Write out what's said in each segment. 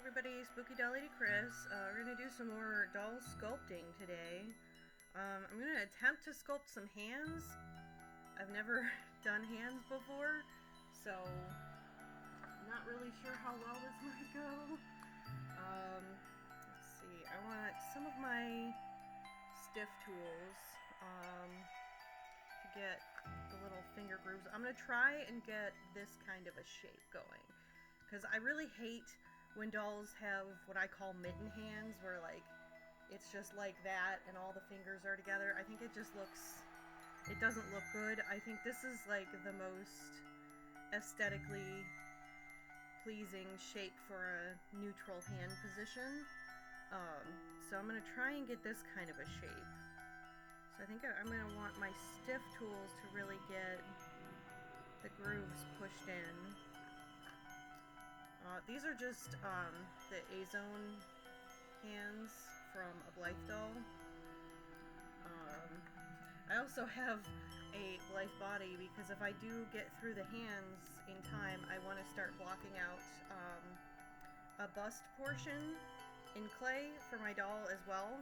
everybody, Spooky Doll Lady Chris. We're gonna do some more doll sculpting today. I'm gonna attempt to sculpt some hands. I've never done hands before, so not really sure how well this might go. Let's see, I want some of my stiff tools to get the little finger grooves. I'm gonna try and get this kind of a shape going, because I really hate when dolls have what I call mitten hands, where like it's just like that and all the fingers are together. I think it just looks, it doesn't look good. I think this is like the most aesthetically pleasing shape for a neutral hand position. So I'm gonna try and get this kind of a shape. So I think I'm gonna want my stiff tools to really get the grooves pushed in. These are just the A-Zone hands from a Blythe doll. I also have a Blythe body because if I do get through the hands in time, I want to start blocking out a bust portion in clay for my doll as well.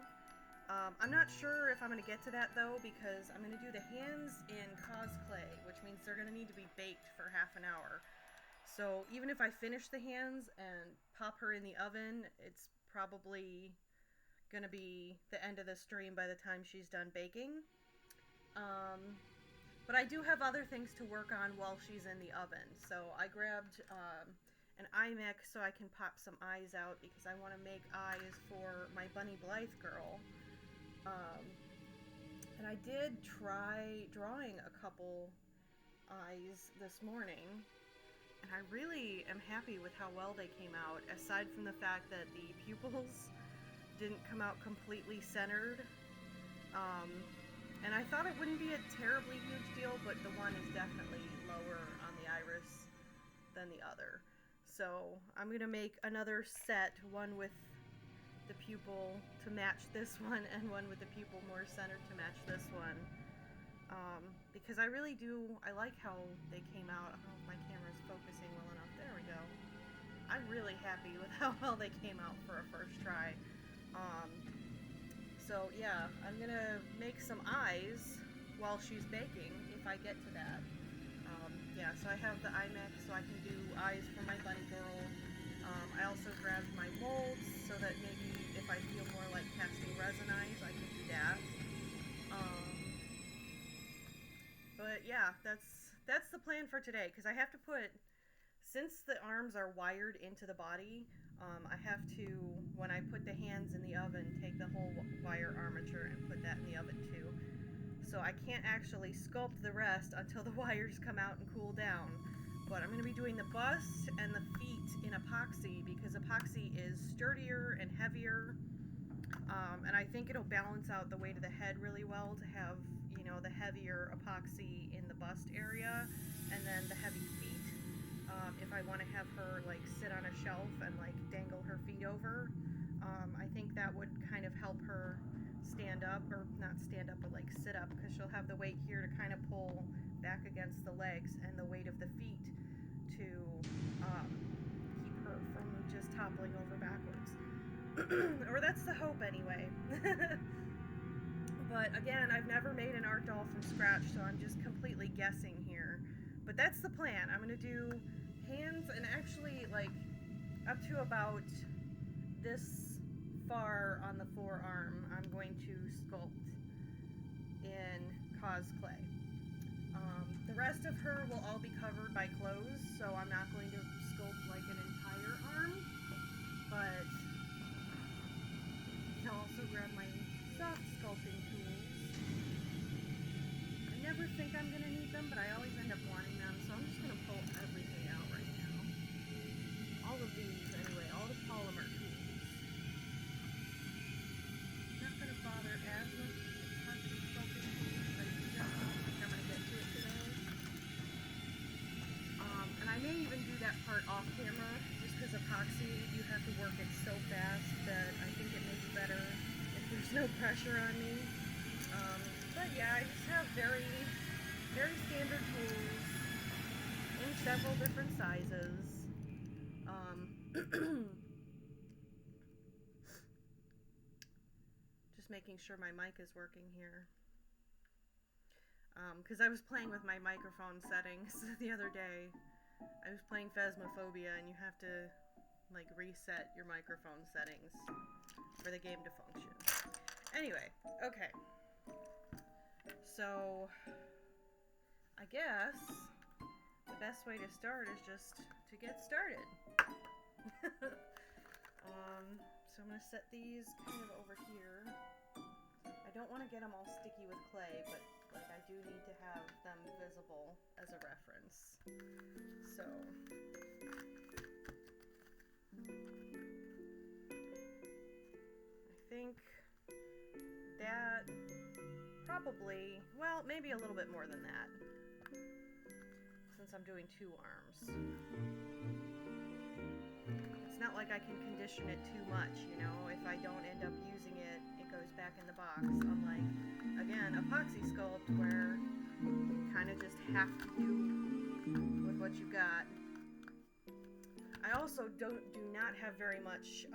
I'm not sure if I'm going to get to that though, because I'm going to do the hands in cosplay, which means they're going to need to be baked for half an hour. So even if I finish the hands and pop her in the oven, it's probably going to be the end of the stream by the time she's done baking. But I do have other things to work on while she's in the oven. So I grabbed an eye mix so I can pop some eyes out, because I want to make eyes for my Bunny Blythe girl. And I did try drawing a couple eyes this morning, and I really am happy with how well they came out, aside from the fact that the pupils didn't come out completely centered. And I thought it wouldn't be a terribly huge deal, but the one is definitely lower on the iris than the other. So I'm going to make another set, one with the pupil to match this one, and one with the pupil more centered to match this one. Because I really do, I like how they came out. I don't know if my camera's focusing well enough. There we go. I'm really happy with how well they came out for a first try. So yeah, I'm gonna make some eyes while she's baking, if I get to that. Yeah, so I have the eye mix so I can do eyes for my bunny girl. I also grabbed my molds so that maybe if I feel more like casting resin eyes, I can do that. But yeah, that's the plan for today, because I have to put, since the arms are wired into the body, I have to, when I put the hands in the oven, take the whole wire armature and put that in the oven too. So I can't actually sculpt the rest until the wires come out and cool down. But I'm going to be doing the bust and the feet in epoxy, because epoxy is sturdier and heavier. And I think it'll balance out the weight of the head really well to have, you know, the heavier epoxy in the bust area, and then the heavy feet. If I want to have her like sit on a shelf and like dangle her feet over, I think that would kind of help her stand up, or not stand up, but like sit up, because she'll have the weight here to kind of pull back against the legs, and the weight of the feet to keep her from just toppling over backwards. Or that's the hope anyway. But again, I've never made an art doll from scratch, so I'm just completely guessing here. But that's the plan. I'm going to do hands, and actually like up to about this far on the forearm I'm going to sculpt in cosplay. The rest of her will all be covered by clothes, so I'm not going to sculpt like an entire arm, but I'll also grab my soft sculpting tools. I never think I'm going to need them, but I always end up wanting them, so I'm just going to pull everything out right now. All of these, anyway, all the polymer tools. Not going to bother as much with the custom sculpting tools, but I don't think I'm going to get to it today. And I may even do that part off camera, just because epoxy, you have to work it so fast that I think it may be better if there's no pressure on me. But yeah, I just have very, very standard tools in several different sizes. making sure my mic is working here. Because I was playing with my microphone settings the other day. I was playing Phasmophobia, and you have to like reset your microphone settings for the game to function. Anyway, okay. So I guess the best way to start is just to get started. So I'm going to set these kind of over here. I don't want to get them all sticky with clay, but like I do need to have them visible as a reference. So I think that probably, well, maybe a little bit more than that, since I'm doing 2 arms. It's not like I can condition it too much, you know. If I don't end up using it, it goes back in the box. Unlike, again, epoxy sculpt, where you kind of just have to do with what you got. I also do not have very much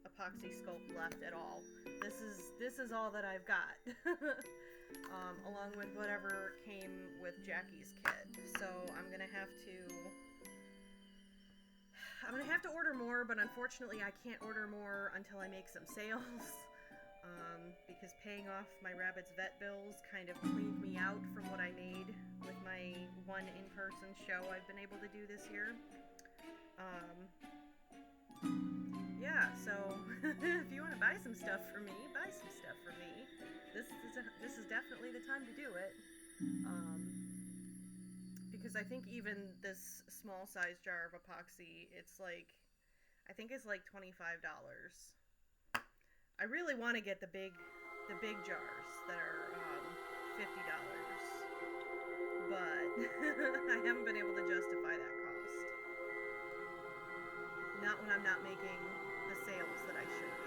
epoxy sculpt left at all. This is all that I've got, along with whatever came with Jackie's kit. So I'm gonna have to order more, but unfortunately I can't order more until I make some sales. Because paying off my Rabbit's vet bills kind of cleaned me out from what I made with my one in-person show I've been able to do this year. Yeah, so if you want to buy some stuff for me, buy some stuff for me. This is definitely the time to do it. Because I think even this small size jar of epoxy, it's like, I think it's like $25. I really want to get the big jars that are $50, but I haven't been able to justify that cost. Not when I'm not making the sales that I should be.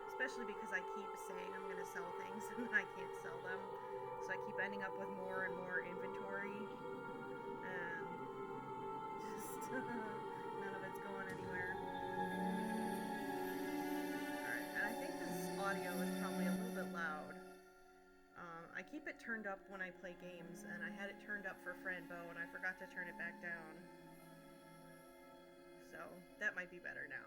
Especially because I keep saying I'm going to sell things and I can't sell them. So I keep ending up with more and more inventory. And just none of it's going anywhere. Alright, and I think this audio is probably a little bit loud. I keep it turned up when I play games, and I had it turned up for Franbo, and I forgot to turn it back down. So, that might be better now.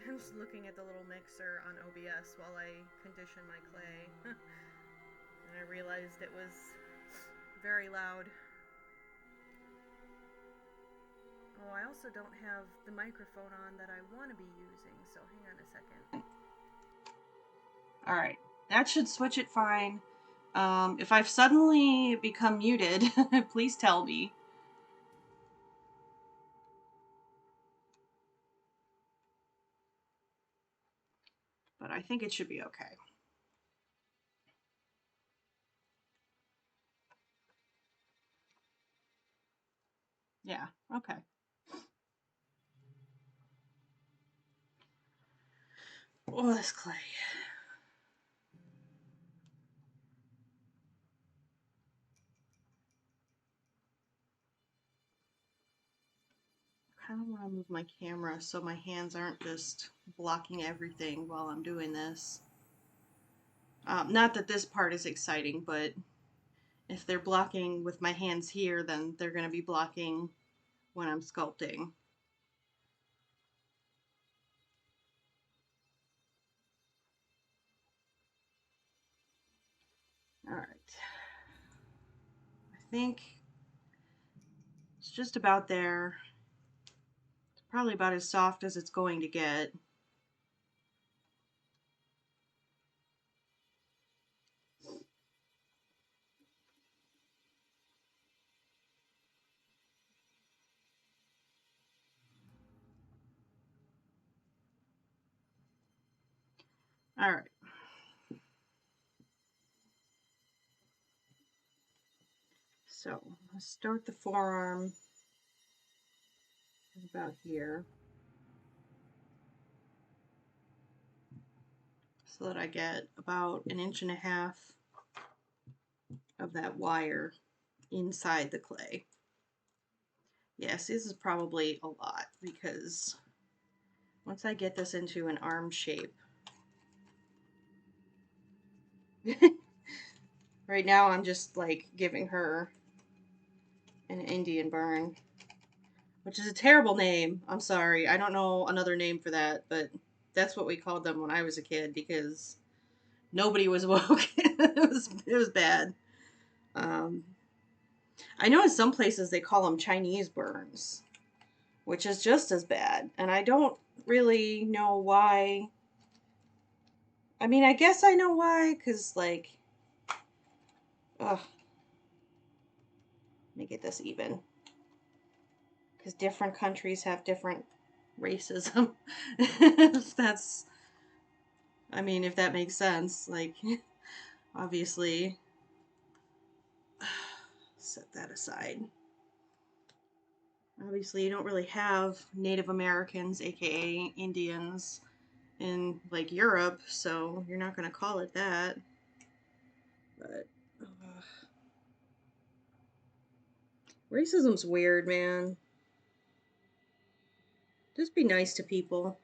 I'm just looking at the little mixer on OBS while I condition my clay. And I realized it was very loud. Oh, I also don't have the microphone on that I want to be using, so hang on a second. Alright, that should switch it fine. If I've suddenly become muted, please tell me. But I think it should be okay. Yeah, okay. Oh, this clay. I kind of want to move my camera so my hands aren't just blocking everything while I'm doing this. Not that this part is exciting, but if they're blocking with my hands here, then they're going to be blocking when I'm sculpting. All right. I think it's just about there. It's probably about as soft as it's going to get. All right. So let's start the forearm about here so that I get about 1.5 inches of that wire inside the clay. Yes, this is probably a lot because once I get this into an arm shape, right now I'm just like giving her an Indian burn, which is a terrible name. I'm sorry. I don't know another name for that, but that's what we called them when I was a kid because nobody was woke. It was bad. Um, I know in some places they call them Chinese burns, which is just as bad. And I don't really know why. I mean, I guess I know why, because, like, ugh, let me get this even. Because different countries have different racism. That's, I mean, if that makes sense, like, obviously, set that aside. Obviously, you don't really have Native Americans, aka Indians, in like Europe, so you're not gonna call it that. But racism's weird, man. Just be nice to people.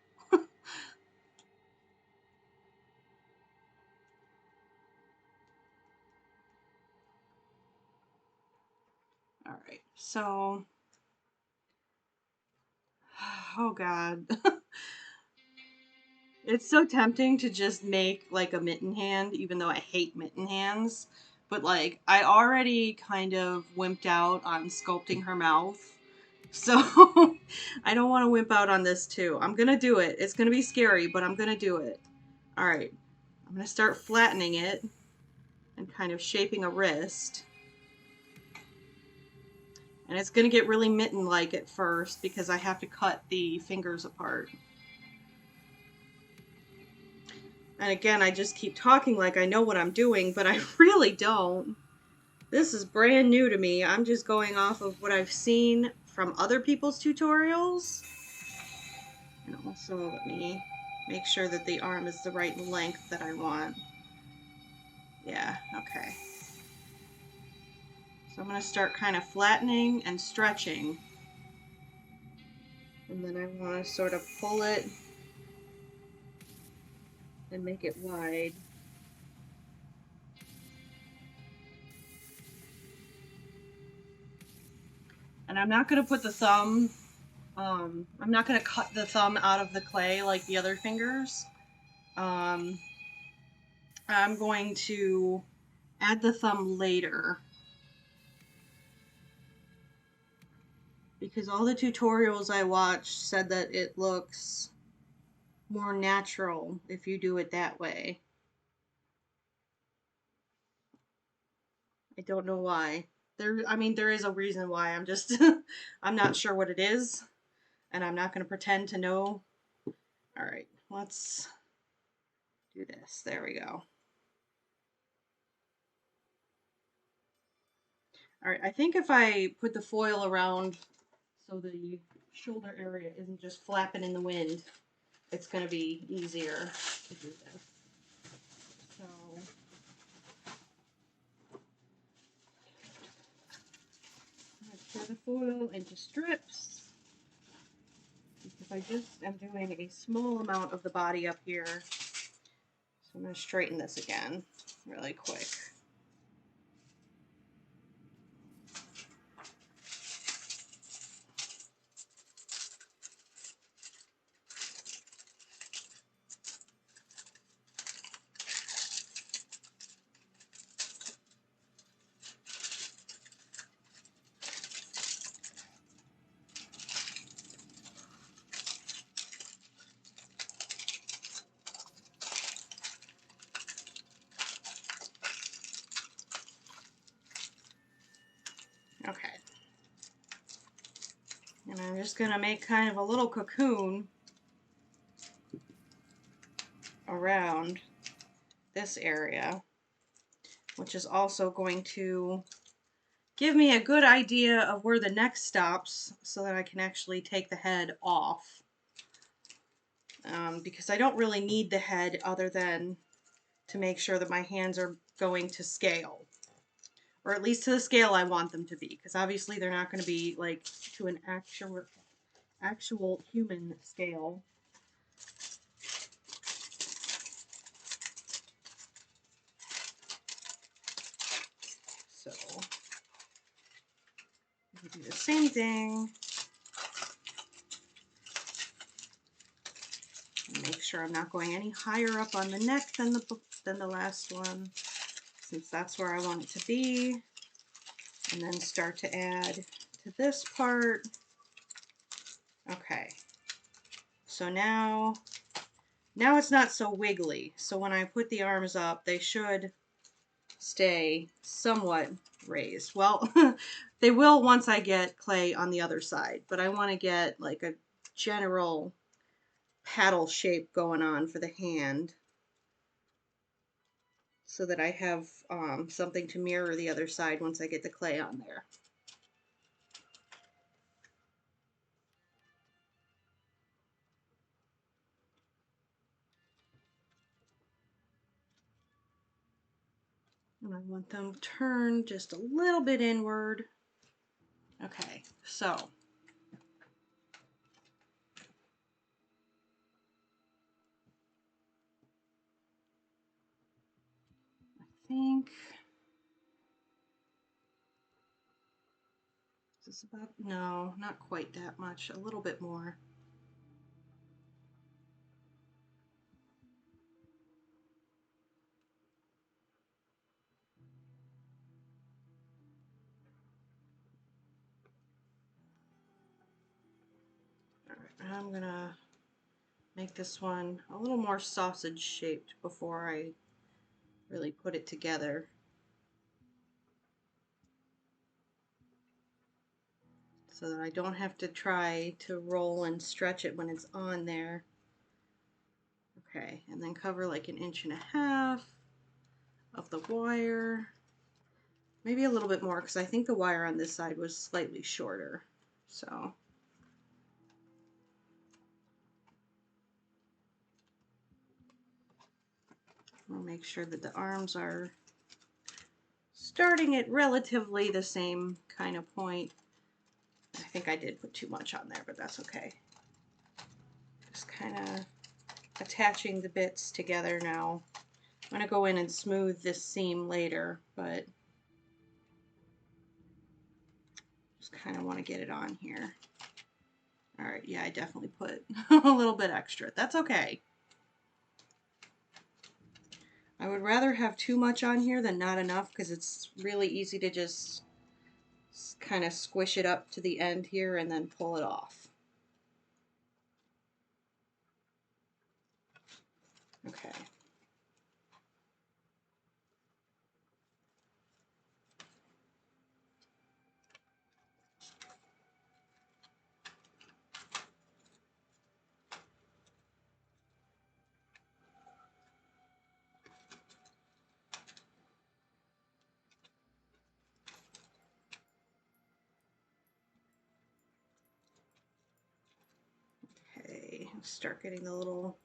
All right, so, oh god. It's so tempting to just make like a mitten hand, even though I hate mitten hands. But like, I already kind of wimped out on sculpting her mouth. So I don't want to wimp out on this too. I'm gonna do it. It's gonna be scary, but I'm gonna do it. Alright. I'm gonna start flattening it and kind of shaping a wrist. And it's gonna get really mitten-like at first because I have to cut the fingers apart. And again, I just keep talking like I know what I'm doing, but I really don't. This is brand new to me. I'm just going off of what I've seen from other people's tutorials. And also, let me make sure that the arm is the right length that I want. Yeah, okay. So I'm going to start kind of flattening and stretching. And then I want to sort of pull it and make it wide. And I'm not going to put the thumb, I'm not going to cut the thumb out of the clay like the other fingers. I'm going to add the thumb later. Because all the tutorials I watched said that it looks more natural if you do it that way. I don't know why. I mean, there is a reason why. I'm just, I'm not sure what it is, and I'm not going to pretend to know. All right, let's do this. There we go. All right, I think if I put the foil around so the shoulder area isn't just flapping in the wind, it's going to be easier to do this. So tear the foil into strips because I just am doing a small amount of the body up here. So I'm going to straighten this again really quick. Okay. And I'm just going to make kind of a little cocoon around this area, which is also going to give me a good idea of where the neck stops so that I can actually take the head off. Because I don't really need the head other than to make sure that my hands are going to scale. or at least to the scale I want them to be, because obviously they're not going to be like to an actual human scale. So we do the same thing. Make sure I'm not going any higher up on the neck than the last one, since that's where I want it to be. And then start to add to this part. Okay. So now it's not so wiggly. So when I put the arms up, they should stay somewhat raised. Well, they will once I get clay on the other side, but I want to get like a general paddle shape going on for the hand so that I have something to mirror the other side once I get the clay on there. And I want them turned just a little bit inward. Okay, so I think is this about, no, not quite that much, a little bit more. All right, I'm gonna make this one a little more sausage shaped before I really put it together. So that I don't have to try to roll and stretch it when it's on there. Okay, and then cover like 1.5 inches of the wire. Maybe a little bit more because I think the wire on this side was slightly shorter. So we'll make sure that the arms are starting at relatively the same kind of point. I think I did put too much on there, but that's okay. Just kind of attaching the bits together now. I'm going to go in and smooth this seam later, but just kind of want to get it on here. All right, yeah, I definitely put a little bit extra. That's okay. I would rather have too much on here than not enough because it's really easy to just kind of squish it up to the end here and then pull it off. Okay. Okay, start getting the little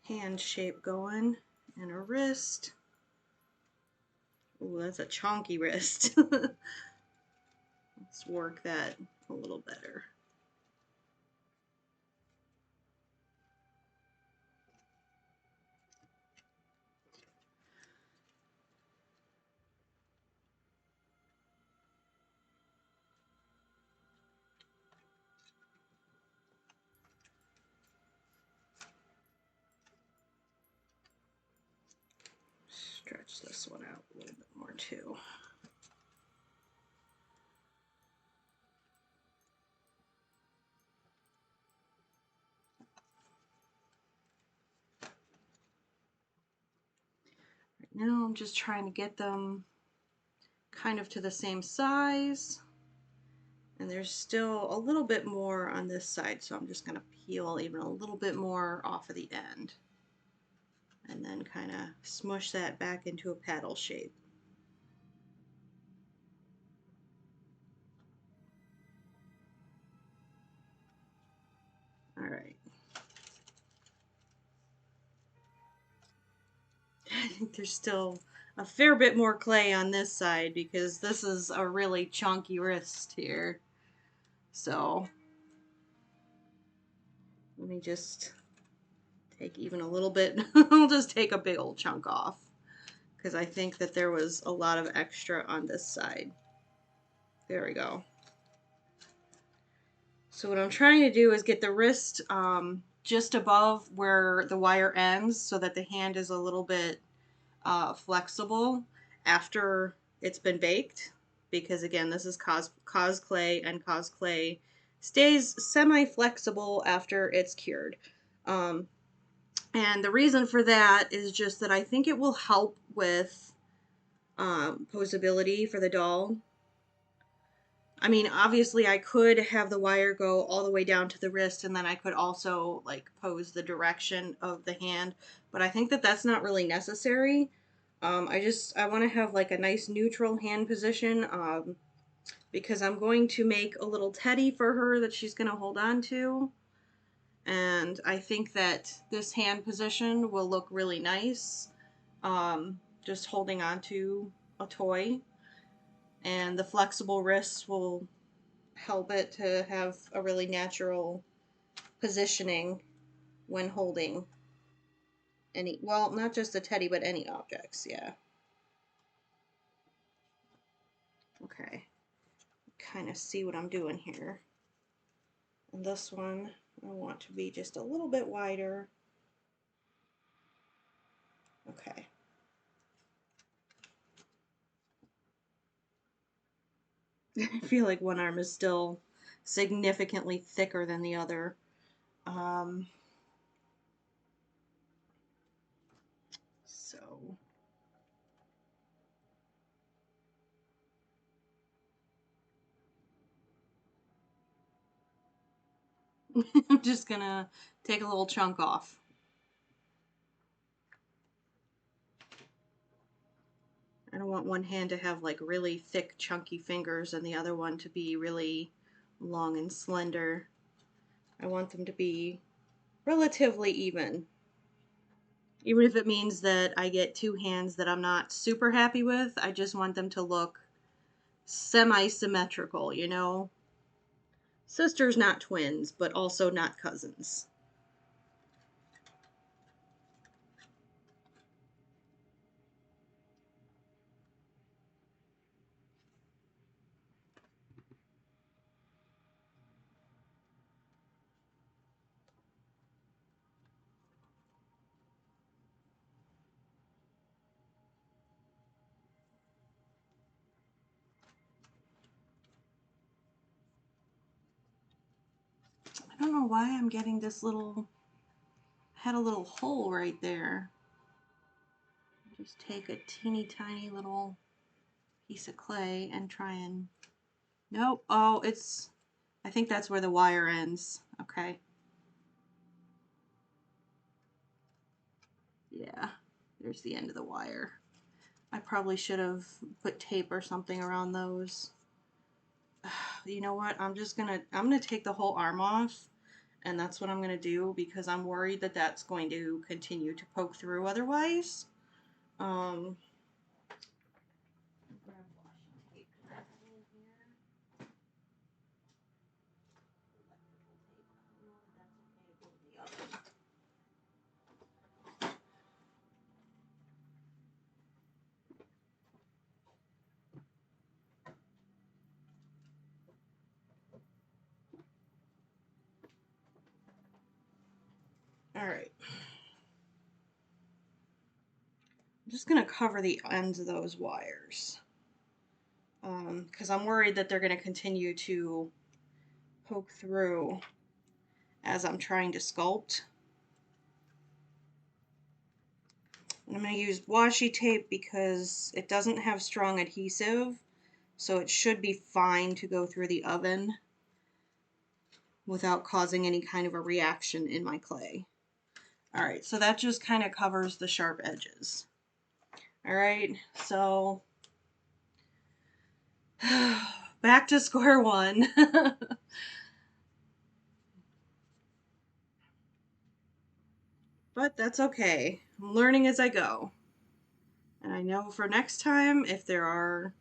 hand shape going and a wrist. Oh, that's a chonky wrist. Let's work that a little better. Stretch this one out a little bit more too. Right now I'm just trying to get them kind of to the same size. And there's still a little bit more on this side, so I'm just going to peel even a little bit more off of the end. And then kind of smush that back into a paddle shape. All right. I think there's still a fair bit more clay on this side because this is a really chunky wrist here. So let me just take even a little bit. I'll just take a big old chunk off because I think that there was a lot of extra on this side. There we go. So what I'm trying to do is get the wrist just above where the wire ends so that the hand is a little bit flexible after it's been baked, because again, this is cause clay, and cause clay stays semi-flexible after it's cured. And the reason for that is just that I think it will help with posability for the doll. I mean, obviously I could have the wire go all the way down to the wrist, and then I could also like pose the direction of the hand, but I think that that's not really necessary. I want to have like a nice neutral hand position, because I'm going to make a little teddy for her that she's going to hold on to. And I think that this hand position will look really nice, just holding on to a toy. And the flexible wrists will help it to have a really natural positioning when holding any, well, not just a teddy, but any objects, yeah. Okay, kind of see what I'm doing here. And this one, I want to be just a little bit wider. Okay. I feel like one arm is still significantly thicker than the other. So I'm just gonna take a little chunk off. I don't want one hand to have like really thick chunky fingers and the other one to be really long and slender. I want them to be relatively even. Even if it means that I get two hands that I'm not super happy with, I just want them to look semi-symmetrical, you know? Sisters, not twins, but also not cousins. I don't know why I'm getting this little, had a little hole right there. Just take a teeny tiny little piece of clay and try and, nope, oh, it's, I think that's where the wire ends. Okay. Yeah, there's the end of the wire. I probably should have put tape or something around those. You know what? I'm gonna take the whole arm off, and that's what I'm gonna do because I'm worried that that's going to continue to poke through otherwise. Um, all right. I'm just gonna cover the ends of those wires because I'm worried that they're gonna continue to poke through as I'm trying to sculpt. And I'm going to use washi tape because it doesn't have strong adhesive, so it should be fine to go through the oven without causing any kind of a reaction in my clay. Alright, so that just kind of covers the sharp edges. Alright, so back to square one. But that's okay. I'm learning as I go. And I know for next time, if there are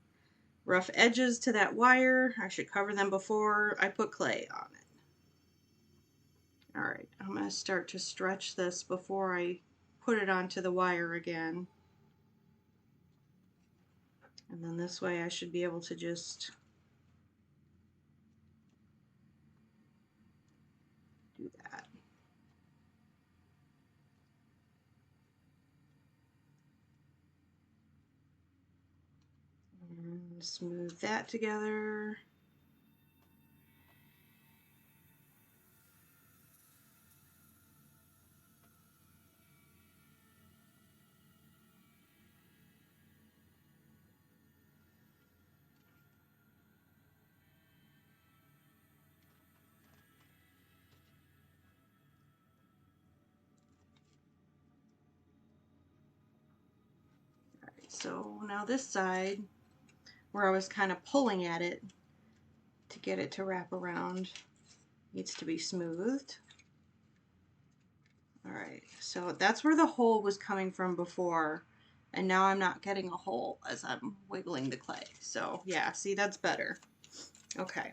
rough edges to that wire, I should cover them before I put clay on it. All right, I'm going to start to stretch this before I put it onto the wire again. And then this way I should be able to just do that. And smooth that together. So now this side, where I was kind of pulling at it to get it to wrap around, needs to be smoothed. All right, so that's where the hole was coming from before, and now I'm not getting a hole as I'm wiggling the clay. So yeah, see, that's better. Okay.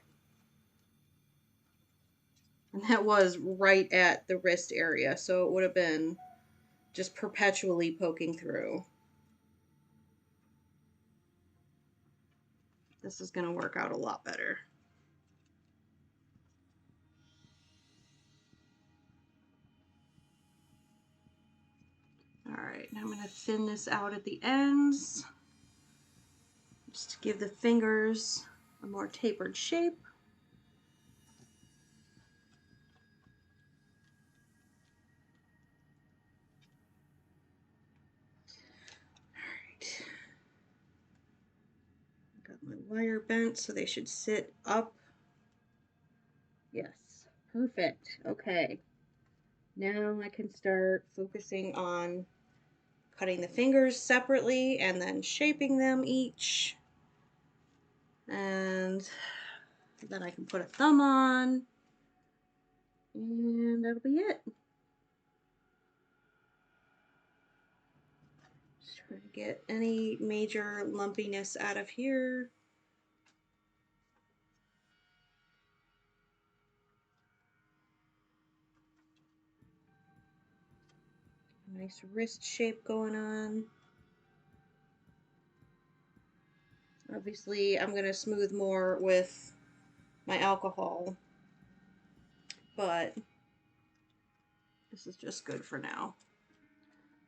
And that was right at the wrist area, so it would have been just perpetually poking through. This is going to work out a lot better. All right, now I'm going to thin this out at the ends, just to give the fingers a more tapered shape. Got my wire bent so they should sit up. Yes, perfect. Okay. Now I can start focusing on cutting the fingers separately and then shaping them each. And then I can put a thumb on. And that'll be it. Just trying to get any major lumpiness out of here. Nice wrist shape going on. Obviously, I'm going to smooth more with my alcohol, but this is just good for now.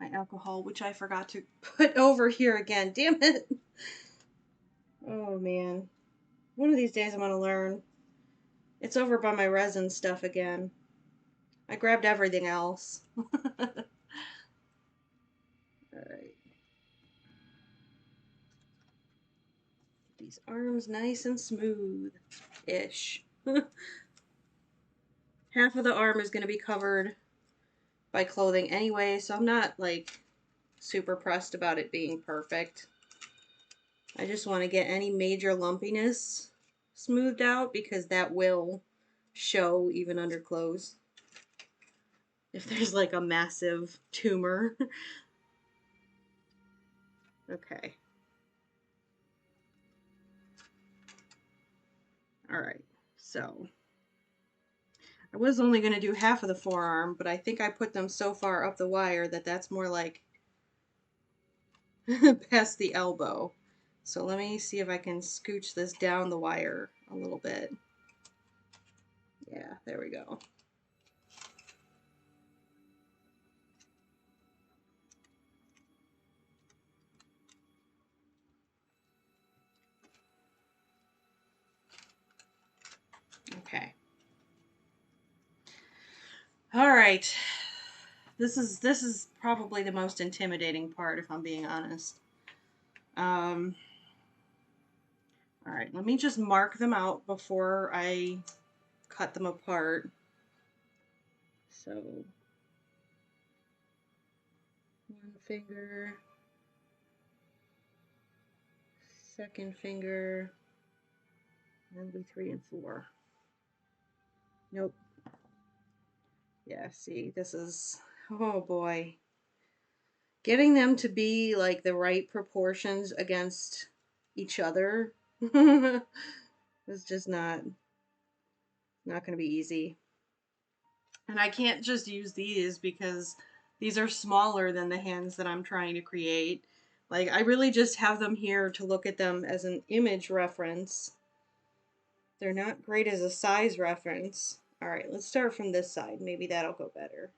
My alcohol, which I forgot to put over here again. Damn it. Oh, man. One of these days I'm going to learn. It's over by my resin stuff again. I grabbed everything else. Alright. These arms nice and smooth-ish. Half of the arm is going to be covered by clothing anyway, so I'm not, like, super pressed about it being perfect. I just want to get any major lumpiness smoothed out because that will show even under clothes. If there's like a massive tumor. Okay. Alright, so I was only going to do half of the forearm, but I think I put them so far up the wire that that's more like past the elbow. So let me see if I can scooch this down the wire a little bit. Yeah, there we go. Okay. All right. This is probably the most intimidating part, if I'm being honest. All right, let me just mark them out before I cut them apart. So, one finger, second finger, and that'll be 3 and 4. Nope. Yeah, see, this is, oh boy. getting them to be like the right proportions against each other is just not going to be easy. And I can't just use these because these are smaller than the hands that I'm trying to create. Like, I really just have them here to look at them as an image reference. They're not great as a size reference. All right, let's start from this side. Maybe that'll go better.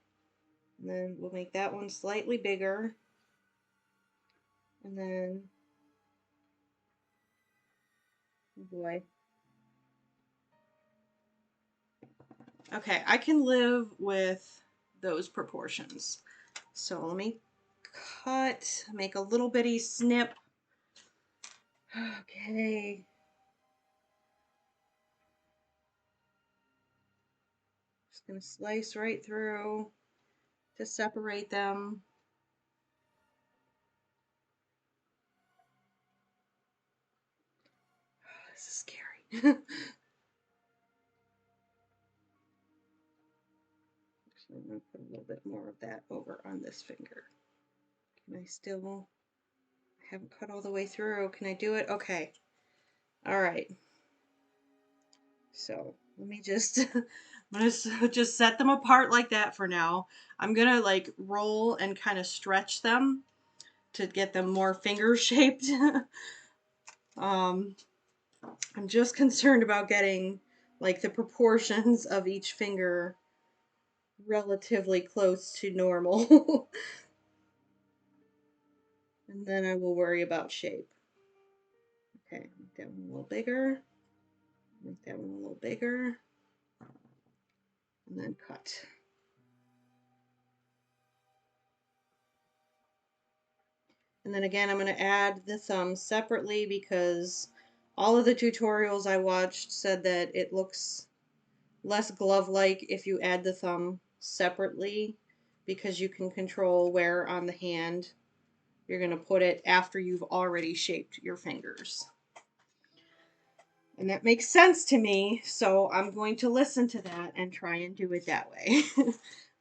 And then we'll make that one slightly bigger. And then, oh boy. Okay, I can live with those proportions. So let me cut, make a little bitty snip. Okay. Just gonna slice right through to separate them. Oh, this is scary. Actually, I'm gonna put a little bit more of that over on this finger. Can I still, I haven't cut all the way through. Can I do it? Okay. All right. So let me just, I'm gonna just set them apart like that for now. I'm gonna like roll and kind of stretch them to get them more finger shaped. I'm just concerned about getting like the proportions of each finger relatively close to normal. And then I will worry about shape. Okay, make that one a little bigger. Make that one a little bigger. And then cut. And then again, I'm going to add the thumb separately because all of the tutorials I watched said that it looks less glove-like if you add the thumb separately because you can control where on the hand you're going to put it after you've already shaped your fingers. And that makes sense to me, so I'm going to listen to that and try and do it that way.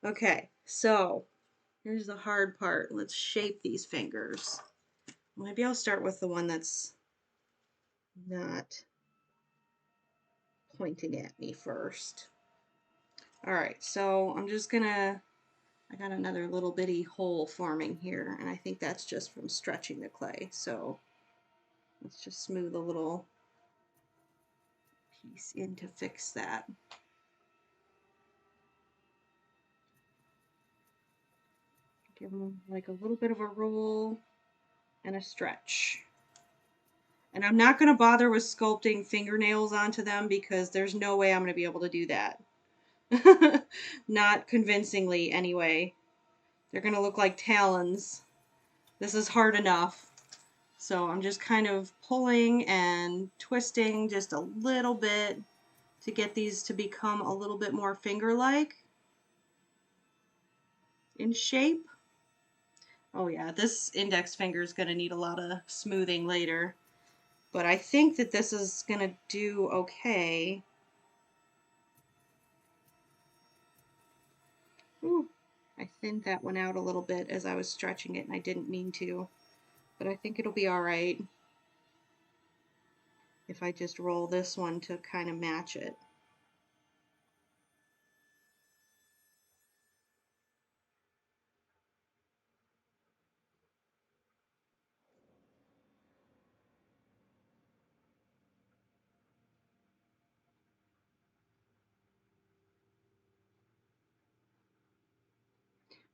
Okay, so here's the hard part. Let's shape these fingers. Maybe I'll start with the one that's not pointing at me first. All right, so I'm just gonna, I got another little bitty hole forming here, and I think that's just from stretching the clay. So let's just smooth a little piece in to fix that. Give them like a little bit of a roll and a stretch. And I'm not going to bother with sculpting fingernails onto them because there's no way I'm going to be able to do that. Not convincingly anyway. They're going to look like talons. This is hard enough. So I'm just kind of pulling and twisting just a little bit to get these to become a little bit more finger-like in shape. Oh yeah, this index finger is going to need a lot of smoothing later. But I think that this is going to do okay. Ooh, I thinned that one out a little bit as I was stretching it, and I didn't mean to. But I think it'll be alright if I just roll this one to kind of match it.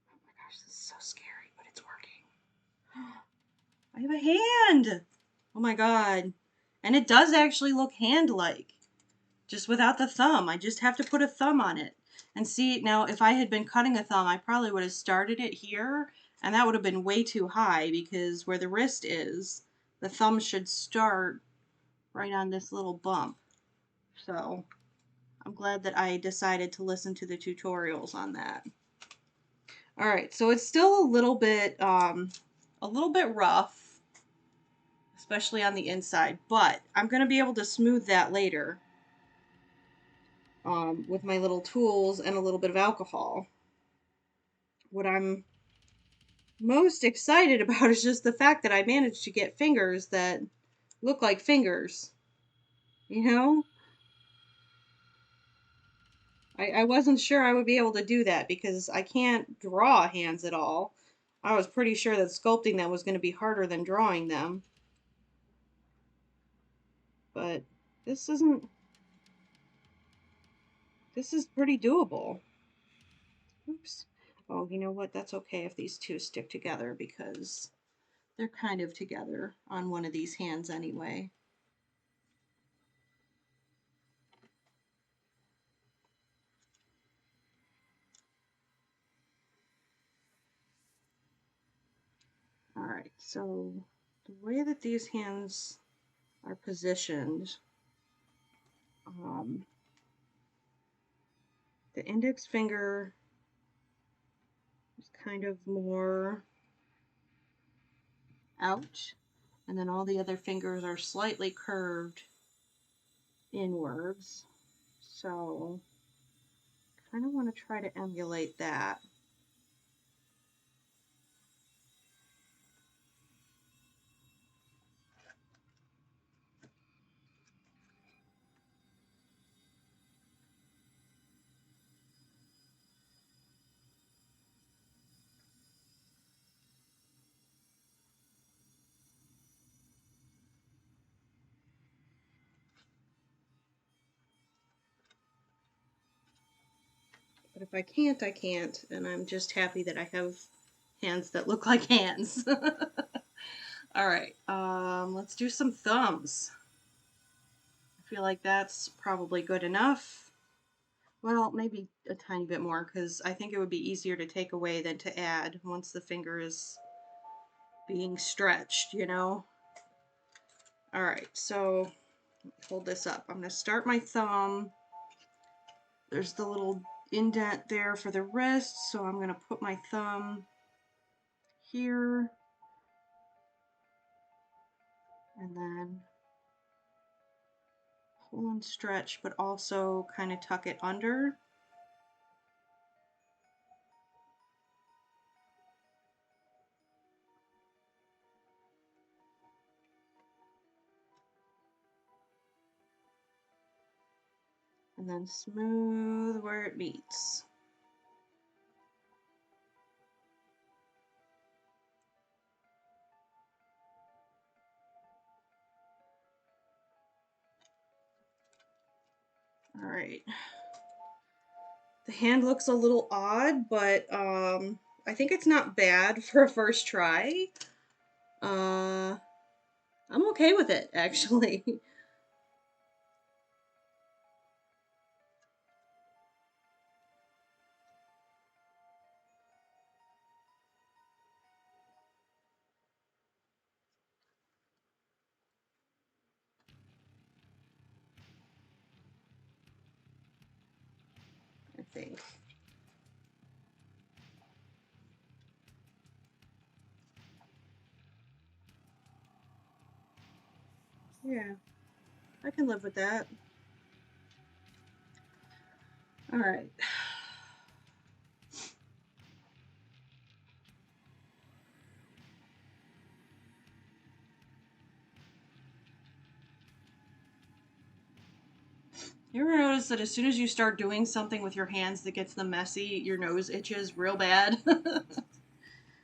Oh my gosh, this is so scary, but it's working. I have a hand! Oh my god. And it does actually look hand-like. Just without the thumb. I just have to put a thumb on it. And see, now if I had been cutting a thumb, I probably would have started it here, and that would have been way too high because where the wrist is, the thumb should start right on this little bump. So I'm glad that I decided to listen to the tutorials on that. All right, so it's still a little bit rough, especially on the inside, but I'm going to be able to smooth that later with my little tools and a little bit of alcohol. What I'm most excited about is just the fact that I managed to get fingers that look like fingers. You know? I wasn't sure I would be able to do that because I can't draw hands at all. I was pretty sure that sculpting them was going to be harder than drawing them. But this isn't, this is pretty doable. Oops. Oh, you know what? That's okay if these two stick together because they're kind of together on one of these hands anyway. All right, so the way that these hands are positioned, um, the index finger is kind of more out, and then all the other fingers are slightly curved inwards. So kind of want to try to emulate that. But if I can't, I can't, and I'm just happy that I have hands that look like hands. All right, let's do some thumbs. I feel like that's probably good enough. Well, maybe a tiny bit more because I think it would be easier to take away than to add once the finger is being stretched, you know? All right, so hold this up. I'm going to start my thumb. There's the little indent there for the wrist, so I'm going to put my thumb here and then pull and stretch, but also kind of tuck it under. And then smooth where it meets. All right. The hand looks a little odd, but I think it's not bad for a first try. I'm okay with it, actually. I think. Yeah, I can live with that. All right. You ever notice that as soon as you start doing something with your hands that gets them messy, your nose itches real bad?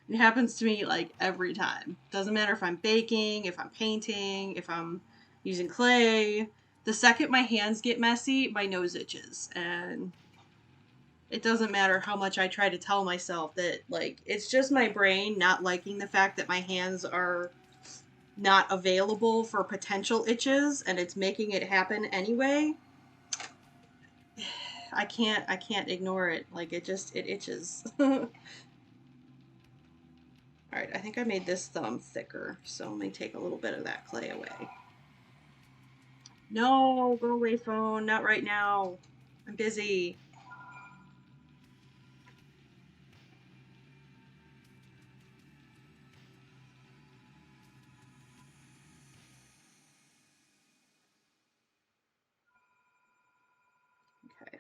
It happens to me like every time. Doesn't matter if I'm baking, if I'm painting, if I'm using clay. The second my hands get messy, my nose itches. And it doesn't matter how much I try to tell myself that, like, it's just my brain not liking the fact that my hands are not available for potential itches and it's making it happen anyway. I can't ignore it. Like it itches. All right, I think I made this thumb thicker, so let me take a little bit of that clay away. No, go away, phone. Not right now. I'm busy. Okay.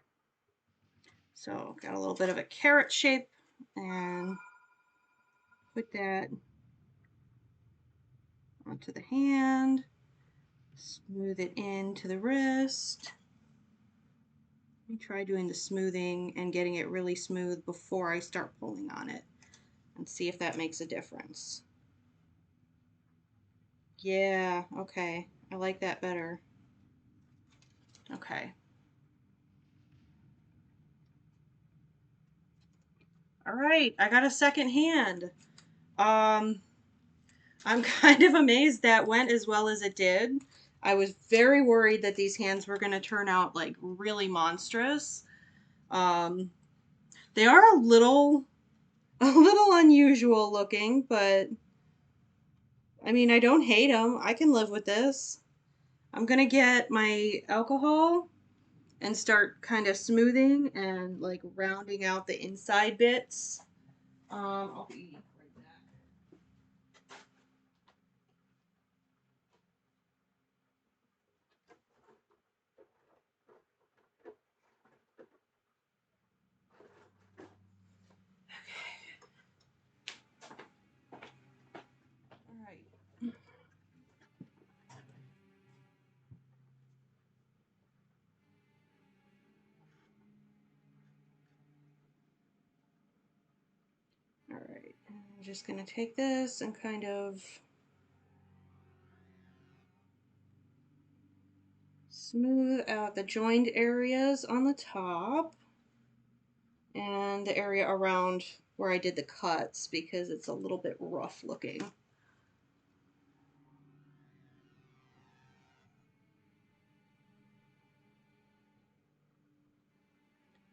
So got a little bit of a carrot shape, and put that onto the hand, smooth it into the wrist. Let me try doing the smoothing and getting it really smooth before I start pulling on it and see if that makes a difference. Yeah, okay. I like that better. Okay. All right, I got a second hand. Um, I'm kind of amazed that went as well as it did. I was very worried that these hands were going to turn out like really monstrous. Um, they are a little unusual looking, but I mean, I don't hate them. I can live with this. I'm going to get my alcohol and start kind of smoothing and like rounding out the inside bits. I'll be right back. All right. All right. I'm just going to take this and kind of smooth out the joined areas on the top and the area around where I did the cuts because it's a little bit rough looking.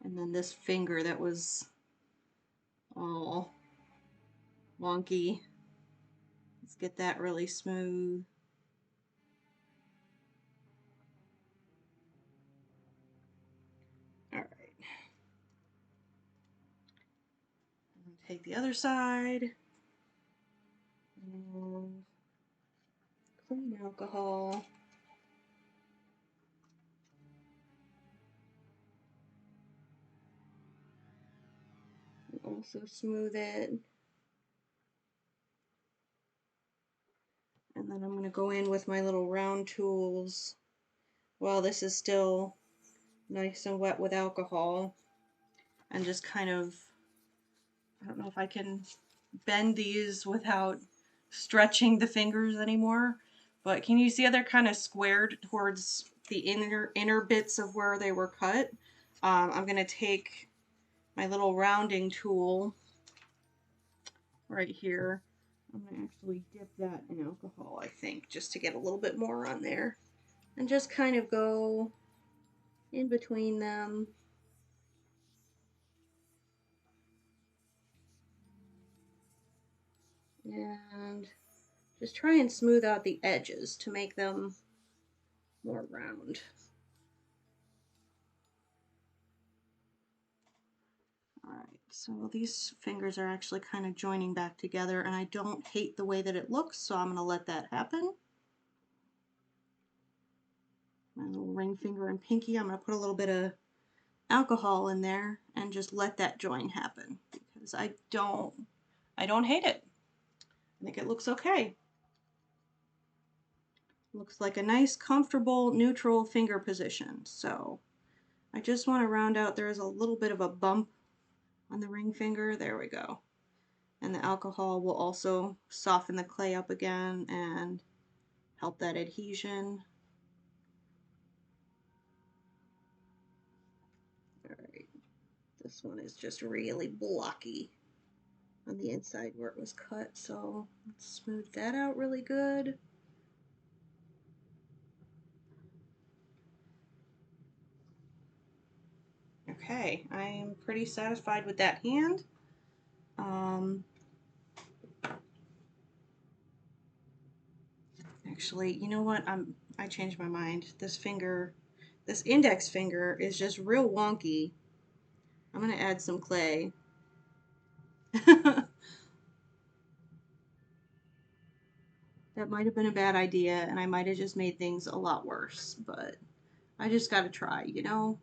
And then this finger that was all wonky. Let's get that really smooth. All right. Take the other side. And clean alcohol. And also smooth it. And then I'm going to go in with my little round tools while this is still nice and wet with alcohol. And just kind of, I don't know if I can bend these without stretching the fingers anymore. But can you see how they're kind of squared towards the inner bits of where they were cut? I'm going to take my little rounding tool right here. I'm going to actually dip that in alcohol, I think, just to get a little bit more on there. And just kind of go in between them. And just try and smooth out the edges to make them more round. Alright, so these fingers are actually kind of joining back together, and I don't hate the way that it looks, so I'm going to let that happen. My little ring finger and pinky, I'm going to put a little bit of alcohol in there and just let that join happen because I don't hate it. I think it looks okay. Looks like a nice, comfortable, neutral finger position. So I just want to round out, there's a little bit of a bump on the ring finger. There we go. And the alcohol will also soften the clay up again and help that adhesion. All right, this one is just really blocky on the inside where it was cut, so let's smooth that out really good. Okay, I am pretty satisfied with that hand. Actually, you know what? I changed my mind. This index finger is just real wonky. I'm gonna add some clay. That might have been a bad idea, and I might have just made things a lot worse, but I just gotta try, you know?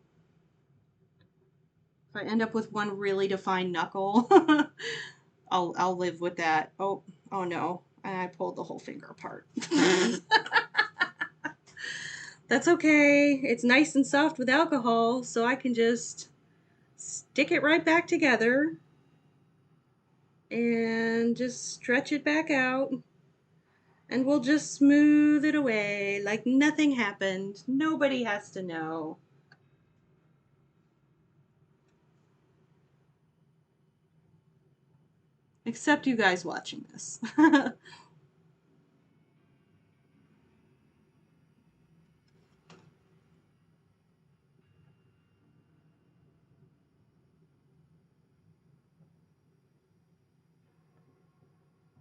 If I end up with one really defined knuckle, I'll live with that. Oh, oh no. And I pulled the whole finger apart. That's okay. It's nice and soft with alcohol, so I can just stick it right back together and just stretch it back out. And we'll just smooth it away like nothing happened. Nobody has to know. Except you guys watching this.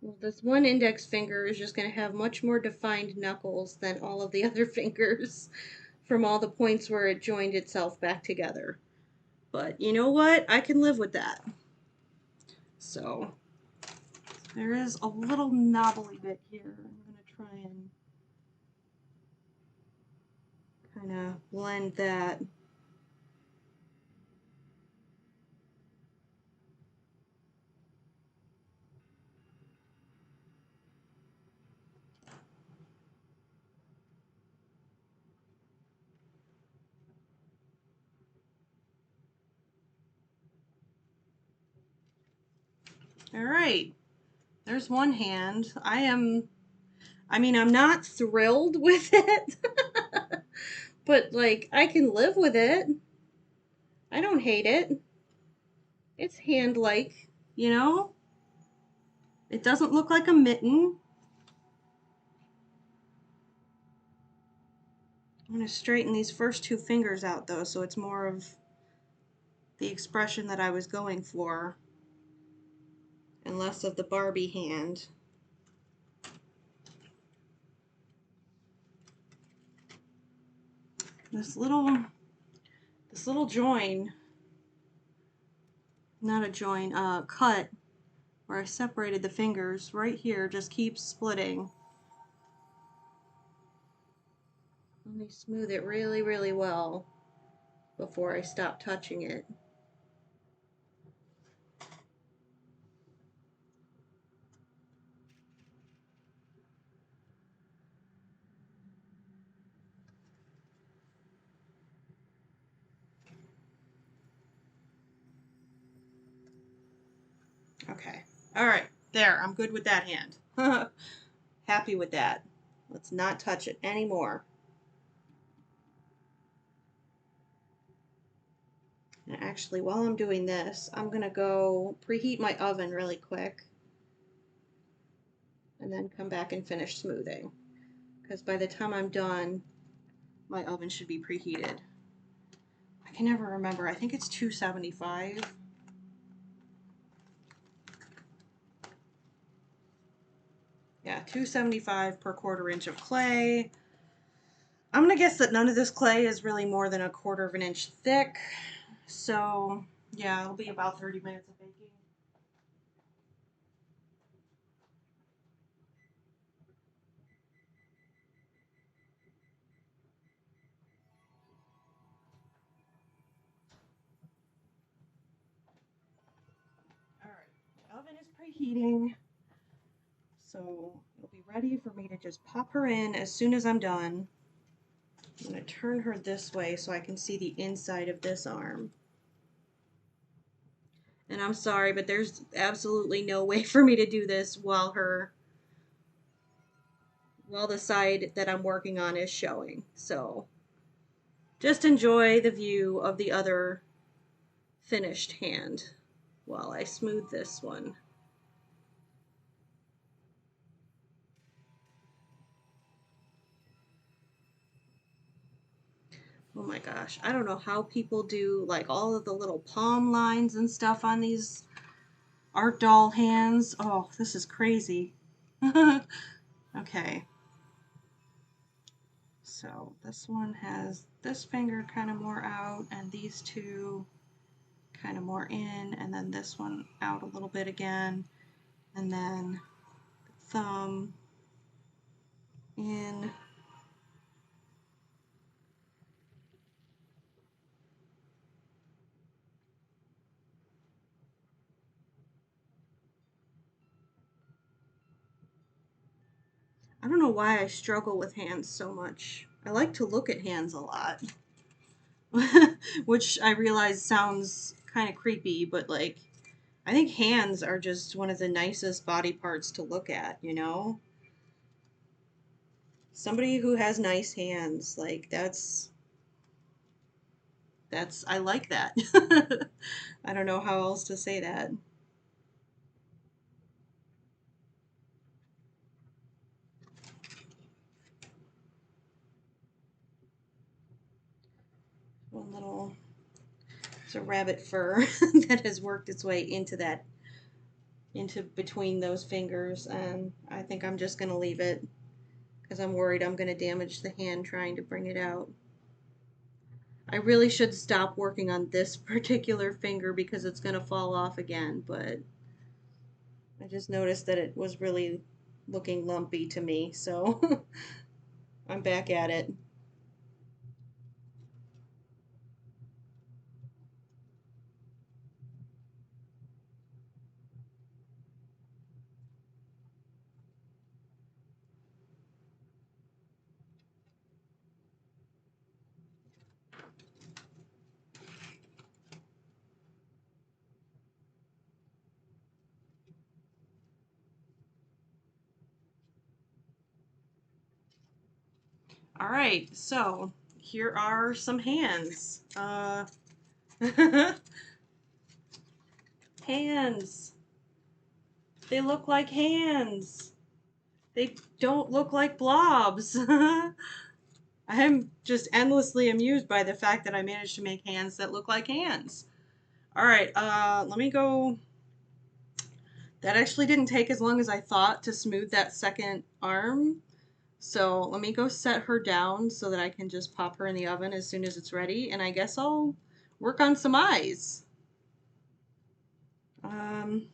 Well, this one index finger is just going to have much more defined knuckles than all of the other fingers from all the points where it joined itself back together. But you know what? I can live with that. So there is a little knobbly bit here. I'm going to try and kind of blend that. All right. There's one hand. I'm not thrilled with it, but like I can live with it. I don't hate it. It's hand-like, you know? It doesn't look like a mitten. I'm going to straighten these first two fingers out though, so it's more of the expression that I was going for and less of the Barbie hand. This little join, not a join, cut where I separated the fingers right here just keeps splitting. Let me smooth it really, really well before I stop touching it. Okay. All right. There. I'm good with that hand. Happy with that. Let's not touch it anymore. And actually, while I'm doing this, I'm going to go preheat my oven really quick and then come back and finish smoothing. Because by the time I'm done, my oven should be preheated. I can never remember. I think it's 275. Yeah, 275 per quarter inch of clay. I'm going to guess that none of this clay is really more than a quarter of an inch thick. So, yeah, it'll be about 30 minutes of baking. All right, the oven is preheating. So it'll be ready for me to just pop her in as soon as I'm done. I'm going to turn her this way so I can see the inside of this arm. And I'm sorry, but there's absolutely no way for me to do this while the side that I'm working on is showing. So just enjoy the view of the other finished hand while I smooth this one. Oh my gosh, I don't know how people do like all of the little palm lines and stuff on these art doll hands. Oh, this is crazy. Okay. So this one has this finger kind of more out and these two kind of more in, and then this one out a little bit again, and then the thumb in. I don't know why I struggle with hands so much. I like to look at hands a lot. Which I realize sounds kind of creepy, but like, I think hands are just one of the nicest body parts to look at, you know? Somebody who has nice hands, like, I like that. I don't know how else to say that. One little, it's a rabbit fur that has worked its way into between those fingers, and I think I'm just going to leave it because I'm worried I'm going to damage the hand trying to bring it out. I really should stop working on this particular finger because it's going to fall off again, but I just noticed that it was really looking lumpy to me, so I'm back at it. All right, so here are some hands. Hands. They look like hands. They don't look like blobs. I'm just endlessly amused by the fact that I managed to make hands that look like hands. All right, let me go. That actually didn't take as long as I thought to smooth that second arm. So let me go set her down so that I can just pop her in the oven as soon as it's ready. And I guess I'll work on some eyes. Um,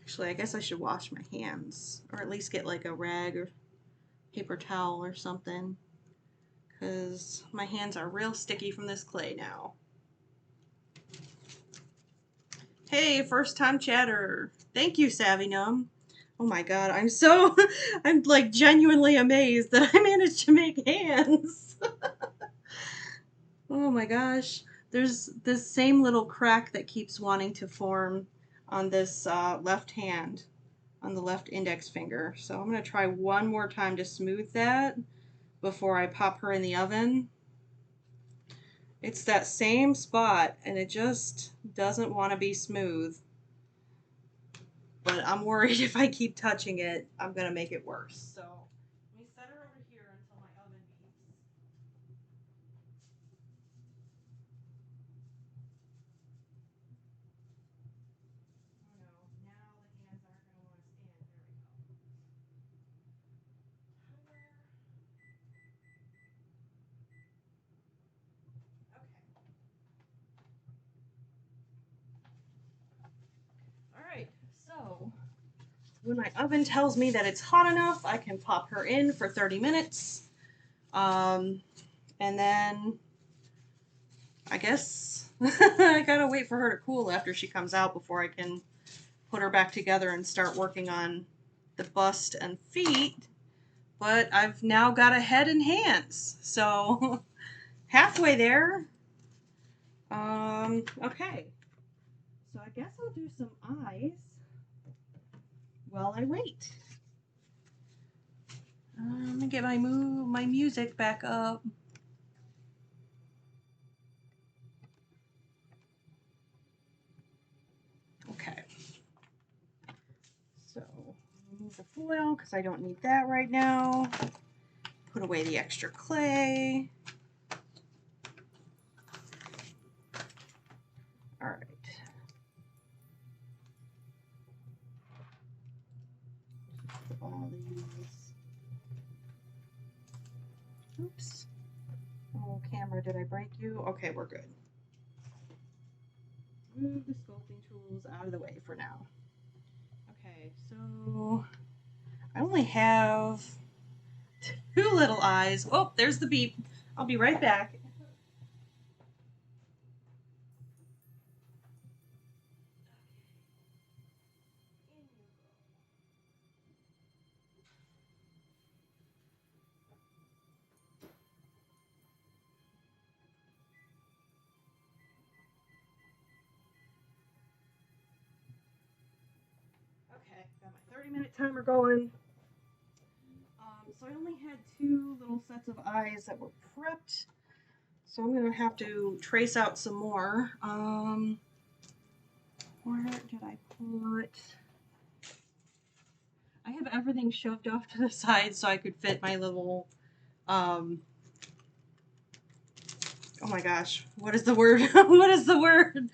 Actually, I guess I should wash my hands, or at least get like a rag or paper towel or something, because my hands are real sticky from this clay now. Hey, first time chatter. Thank you, Savvy Num. Oh my god, I'm like genuinely amazed that I managed to make hands. Oh my gosh. There's this same little crack that keeps wanting to form on this left hand, on the left index finger. So I'm going to try one more time to smooth that before I pop her in the oven. It's that same spot and it just doesn't want to be smooth. But I'm worried if I keep touching it, I'm going to make it worse. So let me set her over here until my oven beeps. Oh no, now the hands aren't going to want to stand. There we go. Okay. All right. So when my oven tells me that it's hot enough, I can pop her in for 30 minutes. And then I guess I gotta wait for her to cool after she comes out before I can put her back together and start working on the bust and feet. But I've now got a head and hands, so halfway there. Okay. So I guess I'll do some eyes while I wait. Let me get my music back up. Okay. So remove the foil because I don't need that right now. Put away the extra clay. All right. Put all these. Oops. Oh, camera, did I break you? Okay, we're good. Move the sculpting tools out of the way for now. Okay, so I only have two little eyes. Oh, there's the beep. I'll be right back. Okay, got my 30-minute timer going. So I only had 2 little sets of eyes that were prepped. So I'm going to have to trace out some more. Where did I put... I have everything shoved off to the side so I could fit my little... oh my gosh, what is the word? What is the word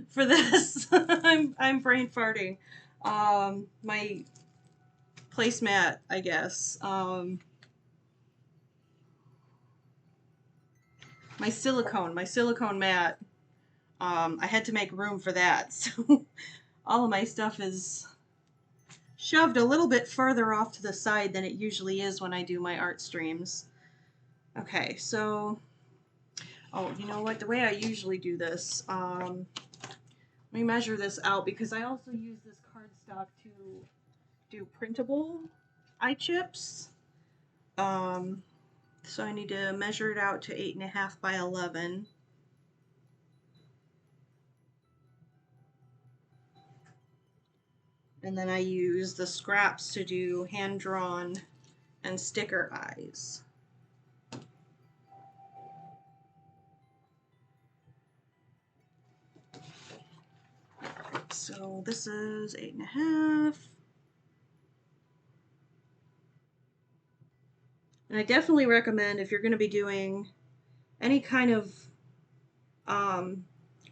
for this? I'm brain farting. My placemat, I guess. My silicone mat. I had to make room for that, so all of my stuff is shoved a little bit further off to the side than it usually is when I do my art streams. Okay, so, oh, you know what? The way I usually do this, let me measure this out because I also use this cardstock to do printable eye chips. So I need to measure it out to 8.5 by 11. And then I use the scraps to do hand-drawn and sticker eyes. So this is 8.5. And I definitely recommend if you're going to be doing any kind of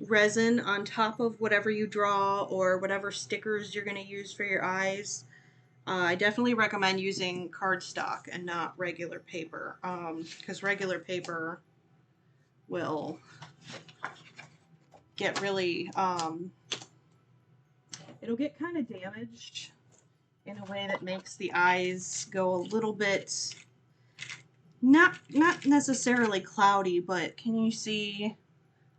resin on top of whatever you draw or whatever stickers you're going to use for your eyes, I definitely recommend using cardstock and not regular paper, because regular paper will get really, it'll get kind of damaged in a way that makes the eyes go a little bit, not necessarily cloudy, but can you see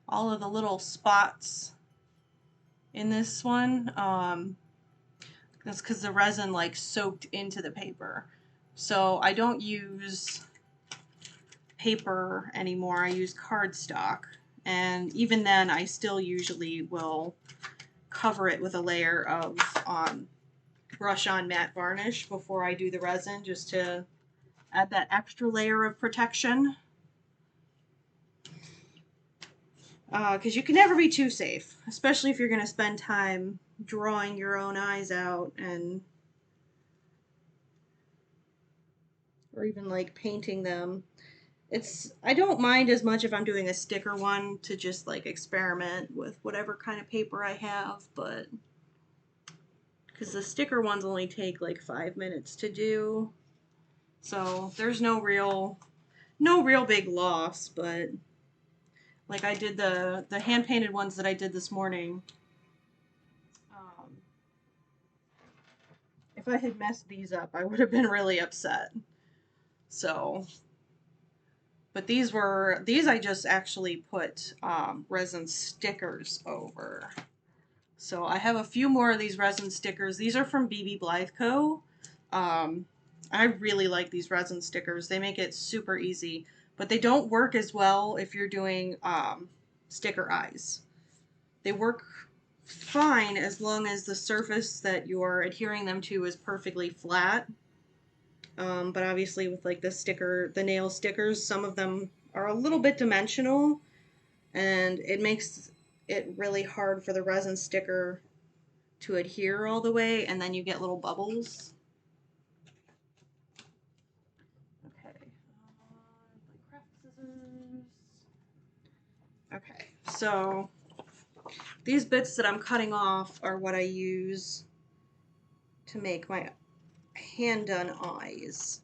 all of the little spots in this one? That's because the resin like soaked into the paper. So I don't use paper anymore. I use cardstock, and even then I still usually will cover it with a layer of brush on matte varnish before I do the resin, just to add that extra layer of protection. Because you can never be too safe, especially if you're going to spend time drawing your own eyes out, and or even like painting them. I don't mind as much if I'm doing a sticker one to just like experiment with whatever kind of paper I have, but because the sticker ones only take like 5 minutes to do, so there's no real big loss. But like I did the hand painted ones that I did this morning. If I had messed these up, I would have been really upset. So, but these I just actually put resin stickers over. So I have a few more of these resin stickers. These are from BB Blythe Co. I really like these resin stickers. They make it super easy, but they don't work as well if you're doing sticker eyes. They work fine as long as the surface that you're adhering them to is perfectly flat. But obviously with like the nail stickers, some of them are a little bit dimensional, and it makes it really hard for the resin sticker to adhere all the way, and then you get little bubbles. Okay, my craft scissors. Okay, so these bits that I'm cutting off are what I use to make my hand-done eyes.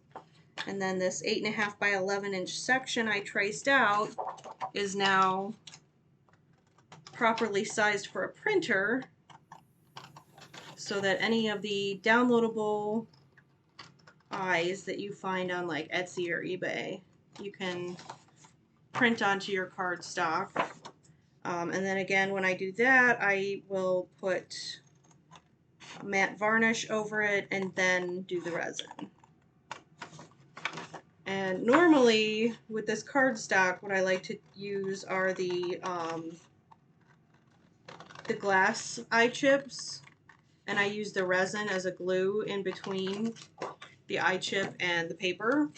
And then this 8.5 by 11 inch section I traced out is now properly sized for a printer, so that any of the downloadable eyes that you find on like Etsy or eBay, you can print onto your cardstock. And then again, when I do that, I will put matte varnish over it and then do the resin. And normally with this cardstock, what I like to use are the glass eye chips. and I use the resin as a glue in between the eye chip and the paper.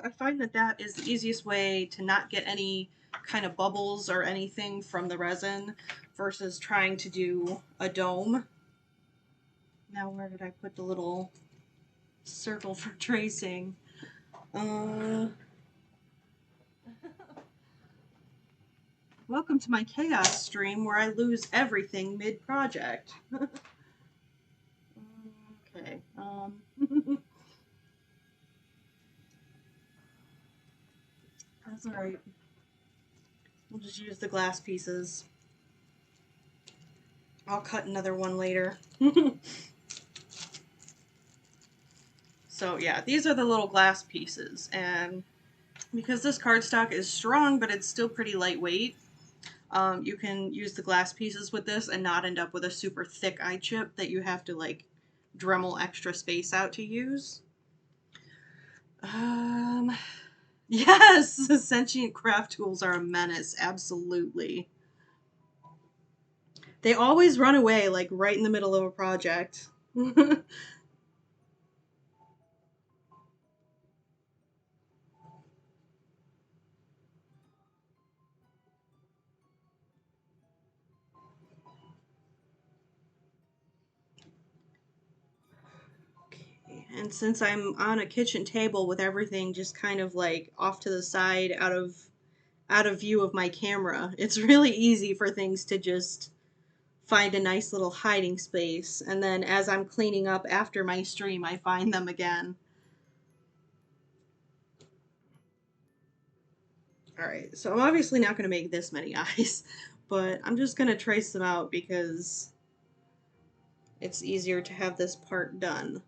I find that is the easiest way to not get any kind of bubbles or anything from the resin versus trying to do a dome. Now where did I put the little circle for tracing? Welcome to my chaos stream where I lose everything mid-project. Okay. That's alright. We'll just use the glass pieces. I'll cut another one later. So yeah, these are the little glass pieces, and because this cardstock is strong but it's still pretty lightweight, you can use the glass pieces with this and not end up with a super thick eye chip that you have to like Dremel extra space out to use. Yes, sentient craft tools are a menace, absolutely. They always run away like right in the middle of a project. And since I'm on a kitchen table with everything just kind of like off to the side out of view of my camera, it's really easy for things to just find a nice little hiding space, and then as I'm cleaning up after my stream I find them again. Alright, so I'm obviously not going to make this many eyes, but I'm just going to trace them out because it's easier to have this part done.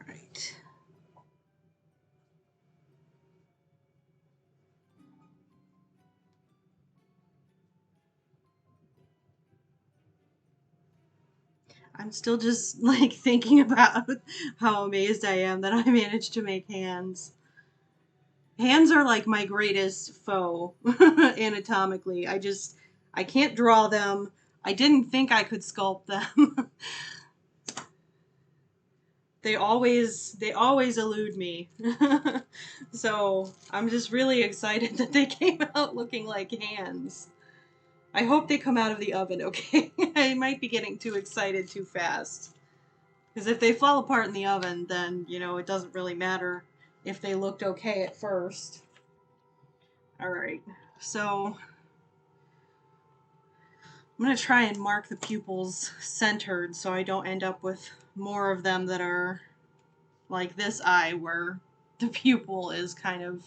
Right. I'm still just like thinking about how amazed I am that I managed to make hands. Hands are like my greatest foe anatomically. I can't draw them. I didn't think I could sculpt them. They always elude me. So I'm just really excited that they came out looking like hands. I hope they come out of the oven okay. I might be getting too excited too fast. Because if they fall apart in the oven, then, you know, it doesn't really matter if they looked okay at first. Alright, so I'm going to try and mark the pupils centered so I don't end up with more of them that are like this eye where the pupil is kind of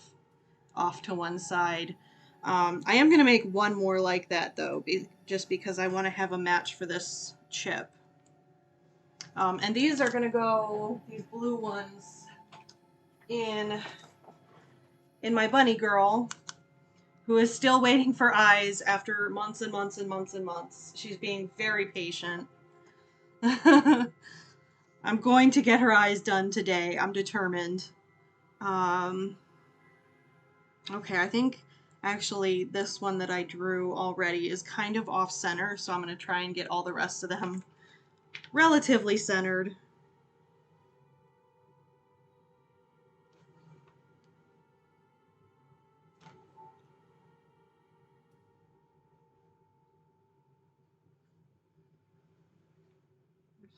off to one side. I am going to make one more like that though, just because I want to have a match for this chip. And these are going to go, these blue ones, in my bunny girl, who is still waiting for eyes after months and months and months and months. She's being very patient. I'm going to get her eyes done today. I'm determined. Okay, I think actually this one that I drew already is kind of off center, so I'm going to try and get all the rest of them relatively centered.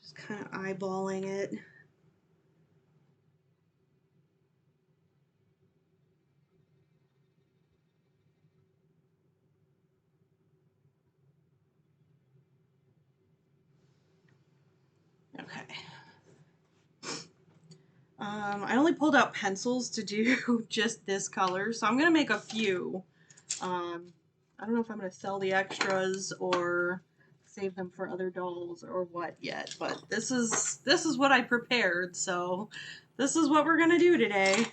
Just kind of eyeballing it. Okay. I only pulled out pencils to do just this color, so I'm going to make a few. I don't know if I'm going to sell the extras or save them for other dolls or what yet, but this is what I prepared, so this is what we're going to do today.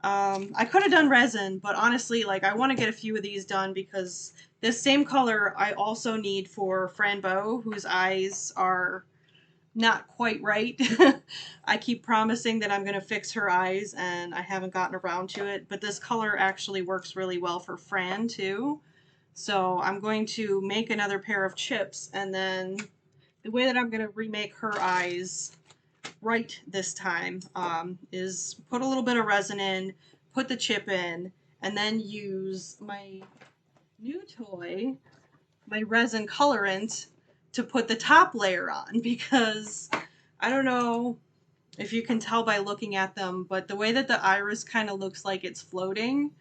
I could have done resin, but honestly, like, I want to get a few of these done because this same color I also need for Franbeau, whose eyes are not quite right. I keep promising that I'm going to fix her eyes, and I haven't gotten around to it, but this color actually works really well for Fran, too. So I'm going to make another pair of chips, and then the way that I'm going to remake her eyes right this time is put a little bit of resin in, put the chip in, and then use my new toy, my resin colorant, to put the top layer on, because I don't know if you can tell by looking at them, but the way that the iris kind of looks like it's floating.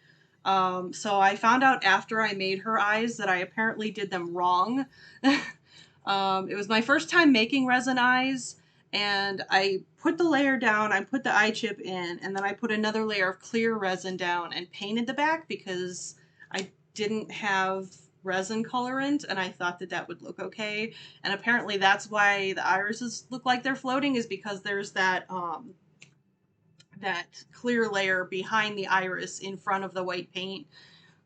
So I found out after I made her eyes that I apparently did them wrong. It was my first time making resin eyes, and I put the layer down, I put the eye chip in, and then I put another layer of clear resin down and painted the back because I didn't have resin colorant, and I thought that that would look okay. And apparently that's why the irises look like they're floating, is because there's that that clear layer behind the iris in front of the white paint.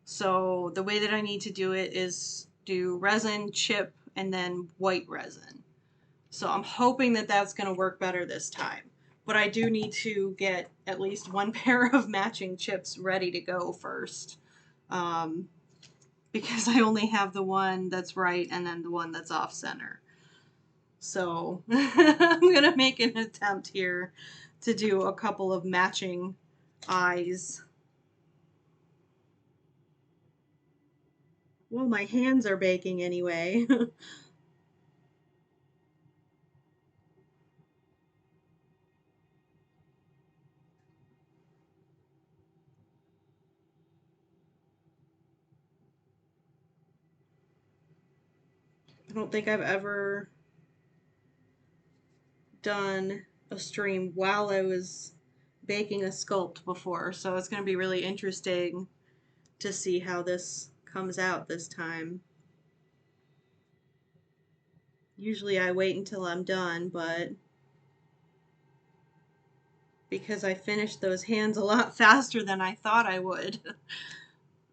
So the way that I need to do it is do resin, chip, and then white resin. So I'm hoping that that's going to work better this time. But I do need to get at least one pair of matching chips ready to go first. Because I only have the one that's right and then the one that's off center. So I'm going to make an attempt here to do a couple of matching eyes. Well, my hands are baking anyway. I don't think I've ever done a stream while I was baking a sculpt before, so it's going to be really interesting to see how this comes out this time. Usually I wait until I'm done, but because I finished those hands a lot faster than I thought I would,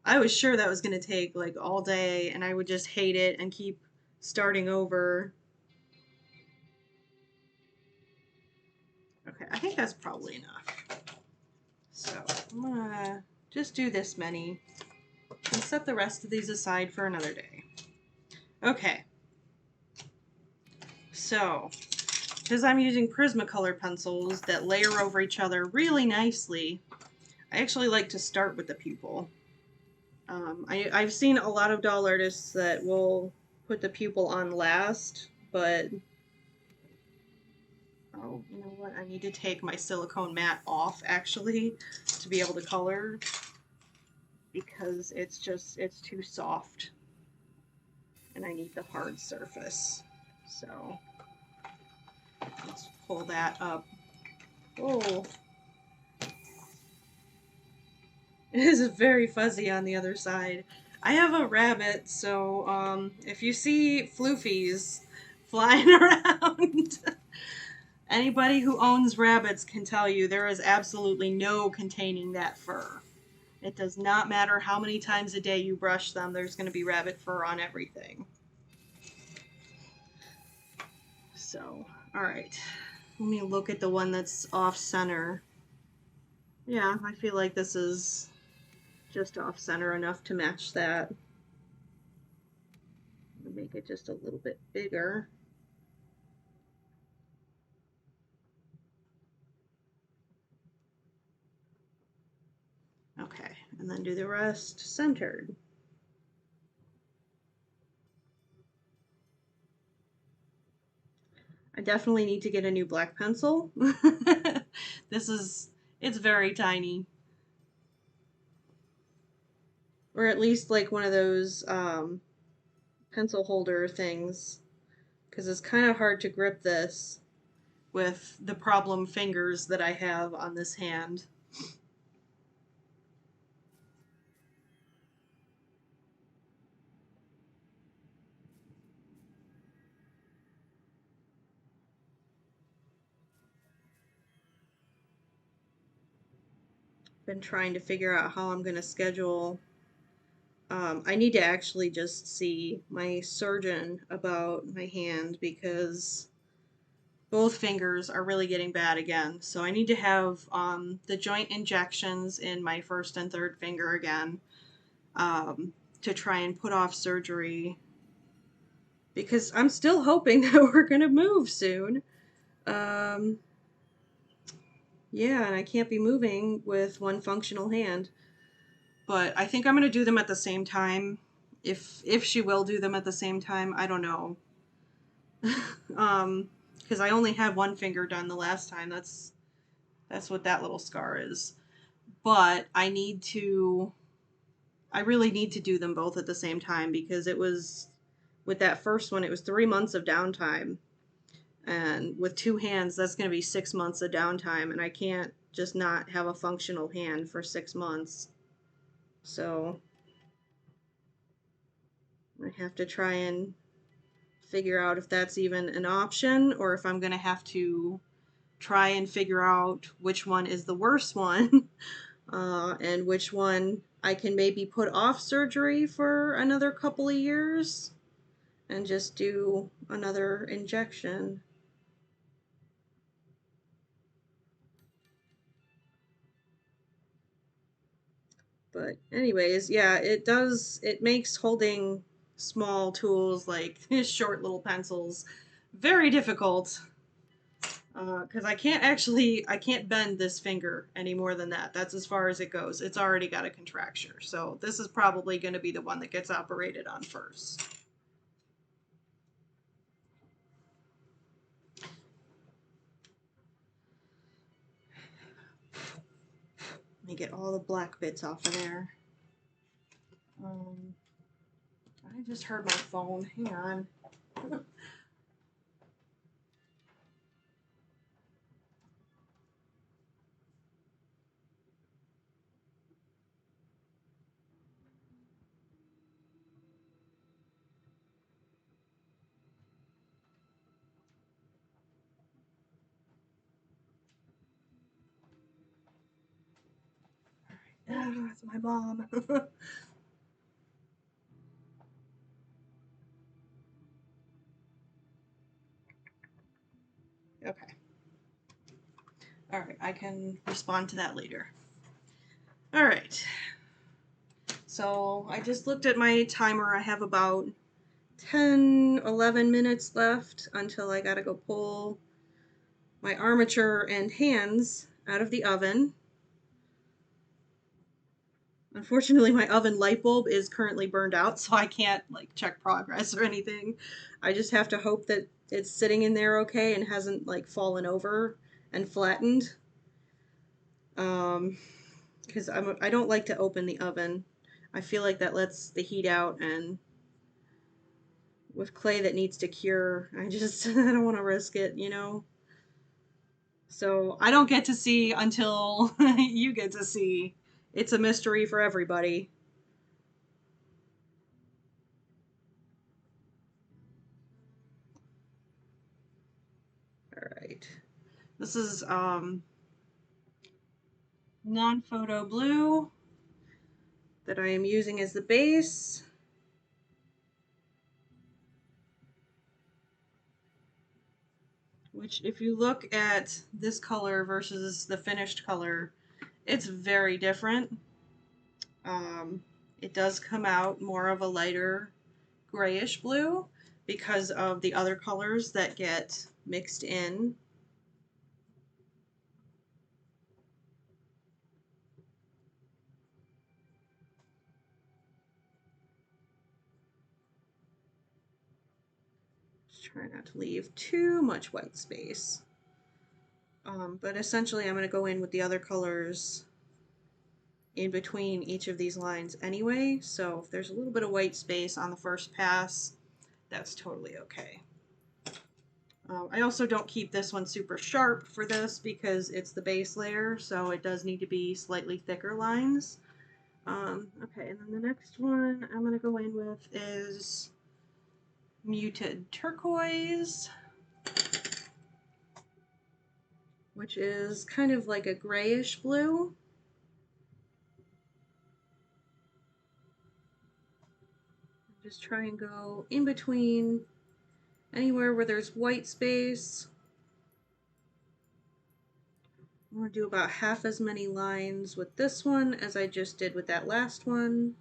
I was sure that was going to take like all day and I would just hate it and keep starting over. Okay, I think that's probably enough. So I'm gonna just do this many and set the rest of these aside for another day. Okay, so because I'm using Prismacolor pencils that layer over each other really nicely, I actually like to start with the pupil. I've seen a lot of doll artists that will put the pupil on last, but oh, you know what? I need to take my silicone mat off actually to be able to color, because it's too soft and I need the hard surface. So let's pull that up. Oh, it is very fuzzy on the other side. I have a rabbit, so if you see floofies flying around, anybody who owns rabbits can tell you there is absolutely no containing that fur. It does not matter how many times a day you brush them, there's going to be rabbit fur on everything. So, alright. Let me look at the one that's off center. Yeah, I feel like this is just off center enough to match that. Make it just a little bit bigger. Okay, and then do the rest centered. I definitely need to get a new black pencil. It's very tiny. Or at least like one of those pencil holder things, because it's kind of hard to grip this with the problem fingers that I have on this hand. been trying to figure out how I'm going to schedule. I need to actually just see my surgeon about my hand because both fingers are really getting bad again. So I need to have the joint injections in my first and third finger again to try and put off surgery because I'm still hoping that we're going to move soon. Um, yeah, and I can't be moving with one functional hand. But I think I'm going to do them at the same time. If she will do them at the same time, I don't know. Because I only had one finger done the last time. That's what that little scar is. But I really need to do them both at the same time because it was, with that first one, it was 3 months of downtime. And with two hands, that's going to be 6 months of downtime. And I can't just not have a functional hand for 6 months. So I have to try and figure out if that's even an option or if I'm going to have to try and figure out which one is the worst one and which one I can maybe put off surgery for another couple of years and just do another injection. But anyways, yeah, it makes holding small tools like short little pencils very difficult because I can't bend this finger any more than that. That's as far as it goes. It's already got a contracture. So this is probably going to be the one that gets operated on first. Let me get all the black bits off of there. Um, I just heard my phone. Hang on. That's my mom. Okay. All right, I can respond to that later. All right. So I just looked at my timer. I have about 10, 11 minutes left until I gotta go pull my armature and hands out of the oven. Unfortunately, my oven light bulb is currently burned out, so I can't like check progress or anything. I just have to hope that it's sitting in there okay and hasn't like fallen over and flattened. Because I don't like to open the oven. I feel like that lets the heat out, and with clay that needs to cure, I just I don't want to risk it, you know. So I don't get to see until you get to see. It's a mystery for everybody. All right. This is non-photo blue that I am using as the base. Which, if you look at this color versus the finished color, it's very different. Um, it does come out more of a lighter grayish blue because of the other colors that get mixed in. Just try not to leave too much white space. But essentially I'm going to go in with the other colors in between each of these lines anyway, so if there's a little bit of white space on the first pass, that's totally okay. I also don't keep this one super sharp for this because it's the base layer, so it does need to be slightly thicker lines. Okay, and then the next one I'm going to go in with is Muted Turquoise, which is kind of like a grayish blue. Just try and go in between anywhere where there's white space. I'm going to do about half as many lines with this one as I just did with that last one.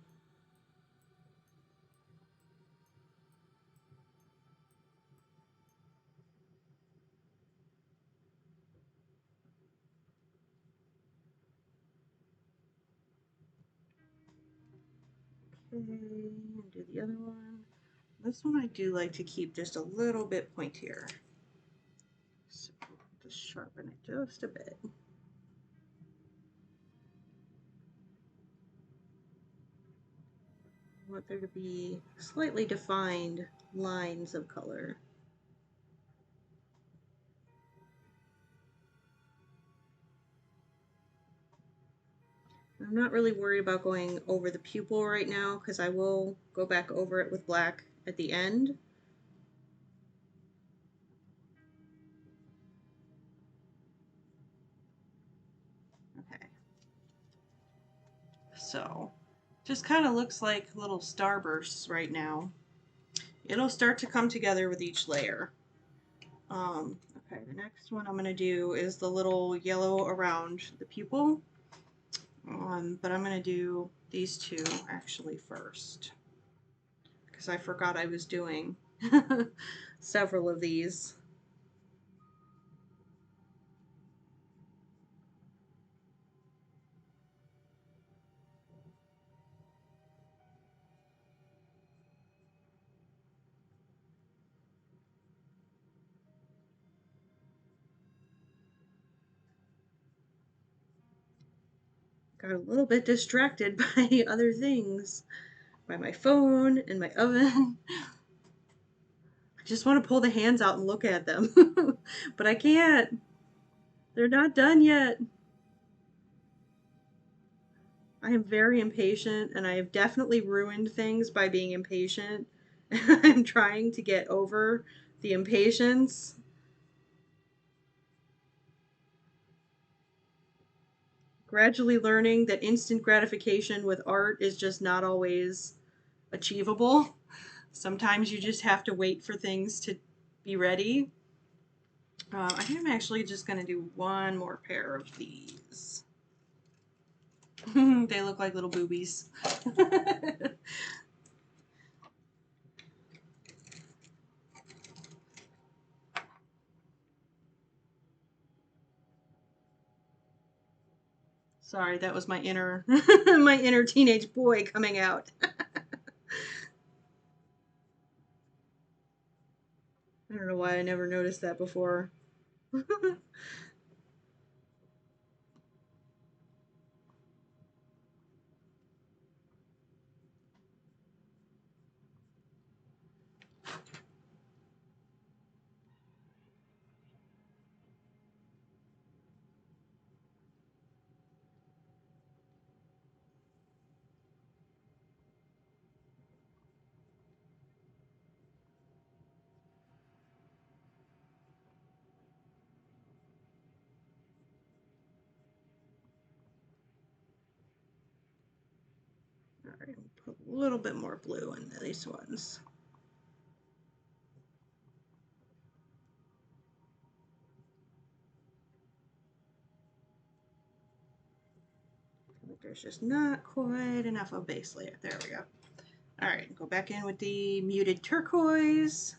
Okay, and do the other one. This one I do like to keep just a little bit pointier. So just sharpen it just a bit. I want there to be slightly defined lines of color. I'm not really worried about going over the pupil right now because I will go back over it with black at the end. Okay. So, just kind of looks like little starbursts right now. It'll start to come together with each layer. Okay, the next one I'm going to do is the little yellow around the pupil. But I'm going to do these two actually first because I forgot I was doing several of these. Got a little bit distracted by other things, by my phone and my oven. I just want to pull the hands out and look at them, but I can't. They're not done yet. I am very impatient, and I have definitely ruined things by being impatient. I'm trying to get over the impatience. Gradually learning that instant gratification with art is just not always achievable. Sometimes you just have to wait for things to be ready. I think I'm actually just going to do one more pair of these. They look like little boobies. Sorry, that was my inner my inner teenage boy coming out. I don't know why I never noticed that before. Alright, put a little bit more blue in these ones. There's just not quite enough of a base layer. There we go. Alright, go back in with the muted turquoise.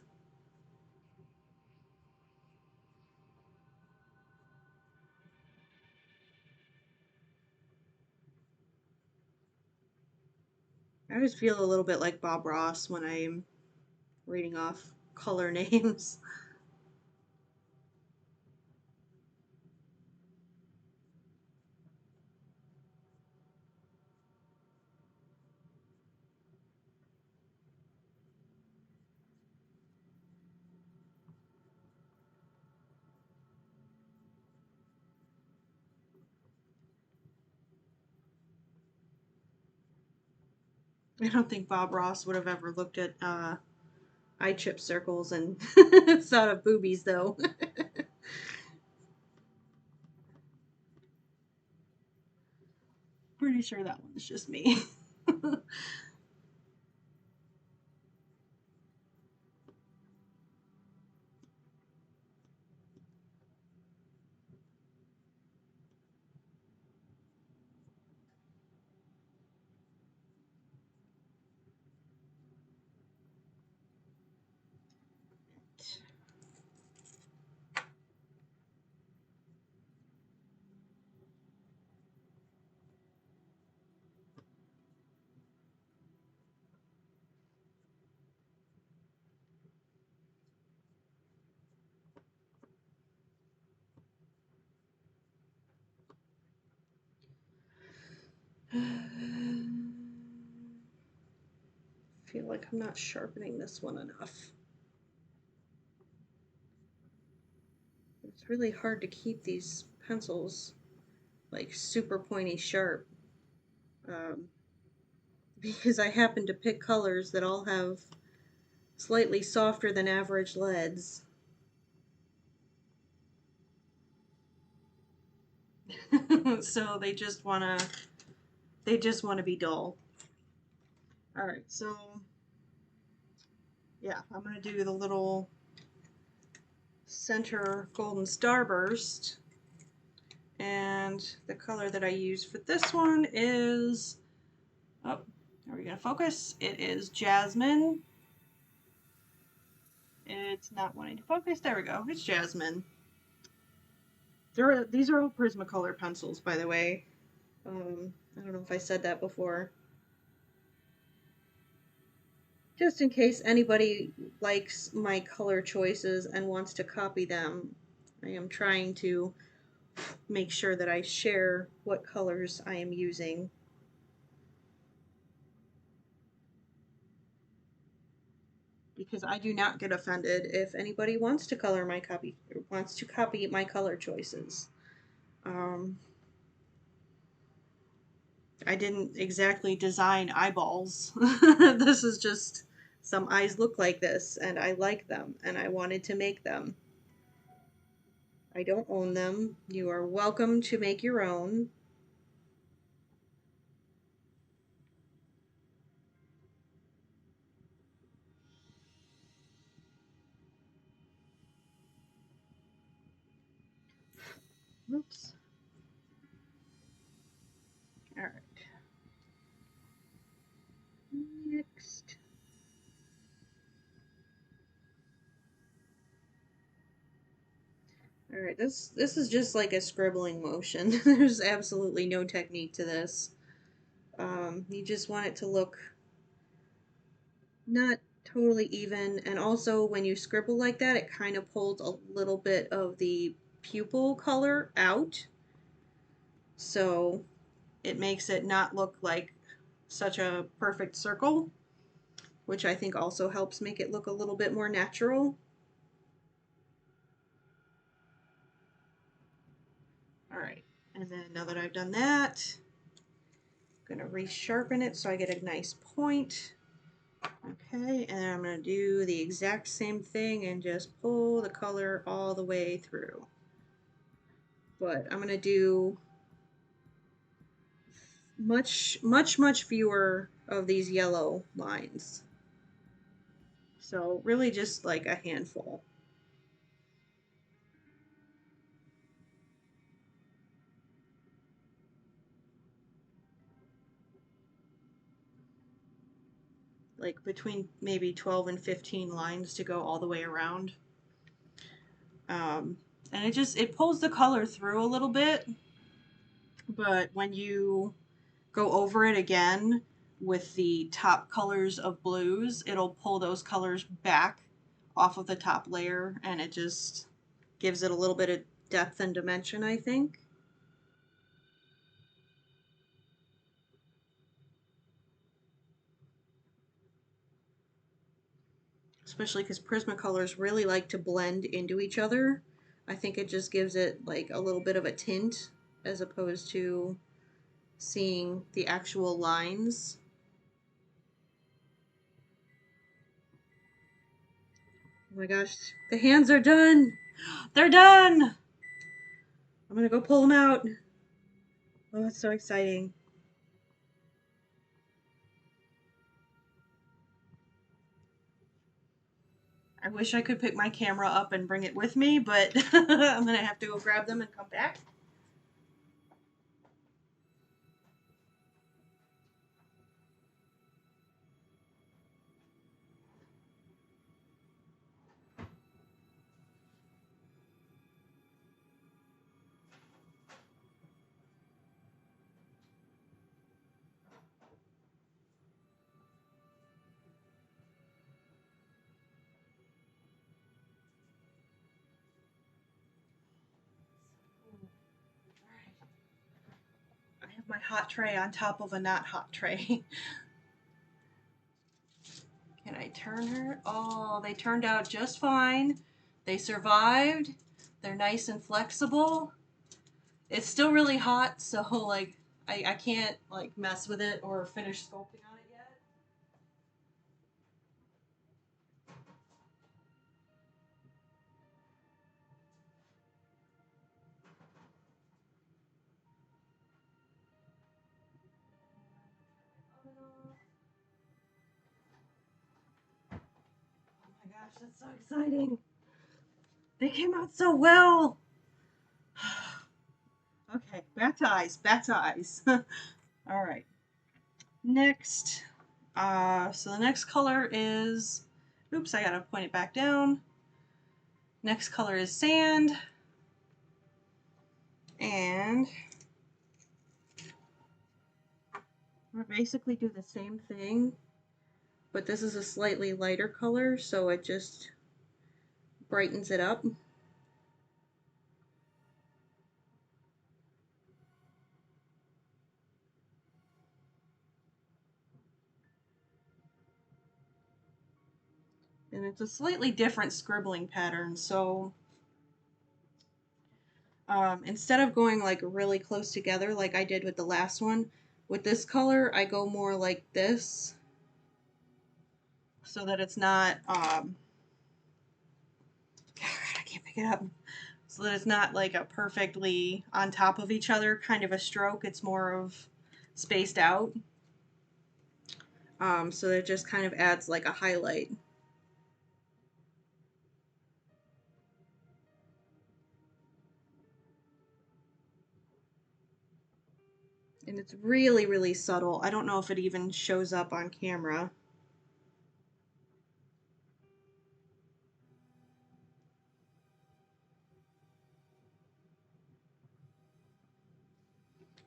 I always feel a little bit like Bob Ross when I'm reading off color names. I don't think Bob Ross would have ever looked at eye chip circles and thought of boobies, though. Pretty sure that one's just me. feel like I'm not sharpening this one enough. It's really hard to keep these pencils like super pointy sharp, um, because I happen to pick colors that all have slightly softer than average leads. So they just wanna be dull. Alright, so yeah, I'm gonna do the little center golden starburst. And the color that I use for this one is, oh, are we gonna focus? It is Jasmine. It's not wanting to focus. There we go. It's Jasmine. These are all Prismacolor pencils, by the way. I don't know if I said that before. Just in case anybody likes my color choices and wants to copy them, I am trying to make sure that I share what colors I am using. Because I do not get offended if anybody wants to copy my color choices. Um, I didn't exactly design eyeballs. This is just some eyes look like this, and I like them, and I wanted to make them. I don't own them. You are welcome to make your own. Oops. All right. Next. All right. This is just like a scribbling motion. There's absolutely no technique to this. You just want it to look not totally even, and also when you scribble like that, it kind of pulls a little bit of the pupil color out, so it makes it not look like such a perfect circle, which I think also helps make it look a little bit more natural. All right, and then now that I've done that, I'm gonna resharpen it so I get a nice point. Okay, and I'm going to do the exact same thing and just pull the color all the way through. But I'm going to do much fewer of these yellow lines. So really just like a handful. Like between maybe 12 and 15 lines to go all the way around. And it pulls the color through a little bit, but when you go over it again with the top colors of blues, it'll pull those colors back off of the top layer, and it just gives it a little bit of depth and dimension, I think. Especially because Prismacolors really like to blend into each other. I think it just gives it like a little bit of a tint as opposed to seeing the actual lines. Oh my gosh, the hands are done! They're done! I'm gonna go pull them out. Oh, it's so exciting. I wish I could pick my camera up and bring it with me, but I'm gonna have to go grab them and come back. my hot tray on top of a not hot tray. Can I turn her? Oh, they turned out just fine. They survived. They're nice and flexible. It's still really hot, so like I can't like mess with it or finish sculpting on it yet. Oh my gosh, that's so exciting. They came out so well. Okay, back to eyes, back to eyes. All right. Next, so the next color is, oops, I gotta point it back down. Next color is sand. And we'll basically do the same thing, but this is a slightly lighter color, so it just brightens it up. And it's a slightly different scribbling pattern, so instead of going like really close together like I did with the last one, with this color I go more like this so that it's not, I can't pick it up, so that it's not like a perfectly on top of each other kind of a stroke. It's more of spaced out. So it just kind of adds like a highlight. And it's really, really subtle. I don't know if it even shows up on camera.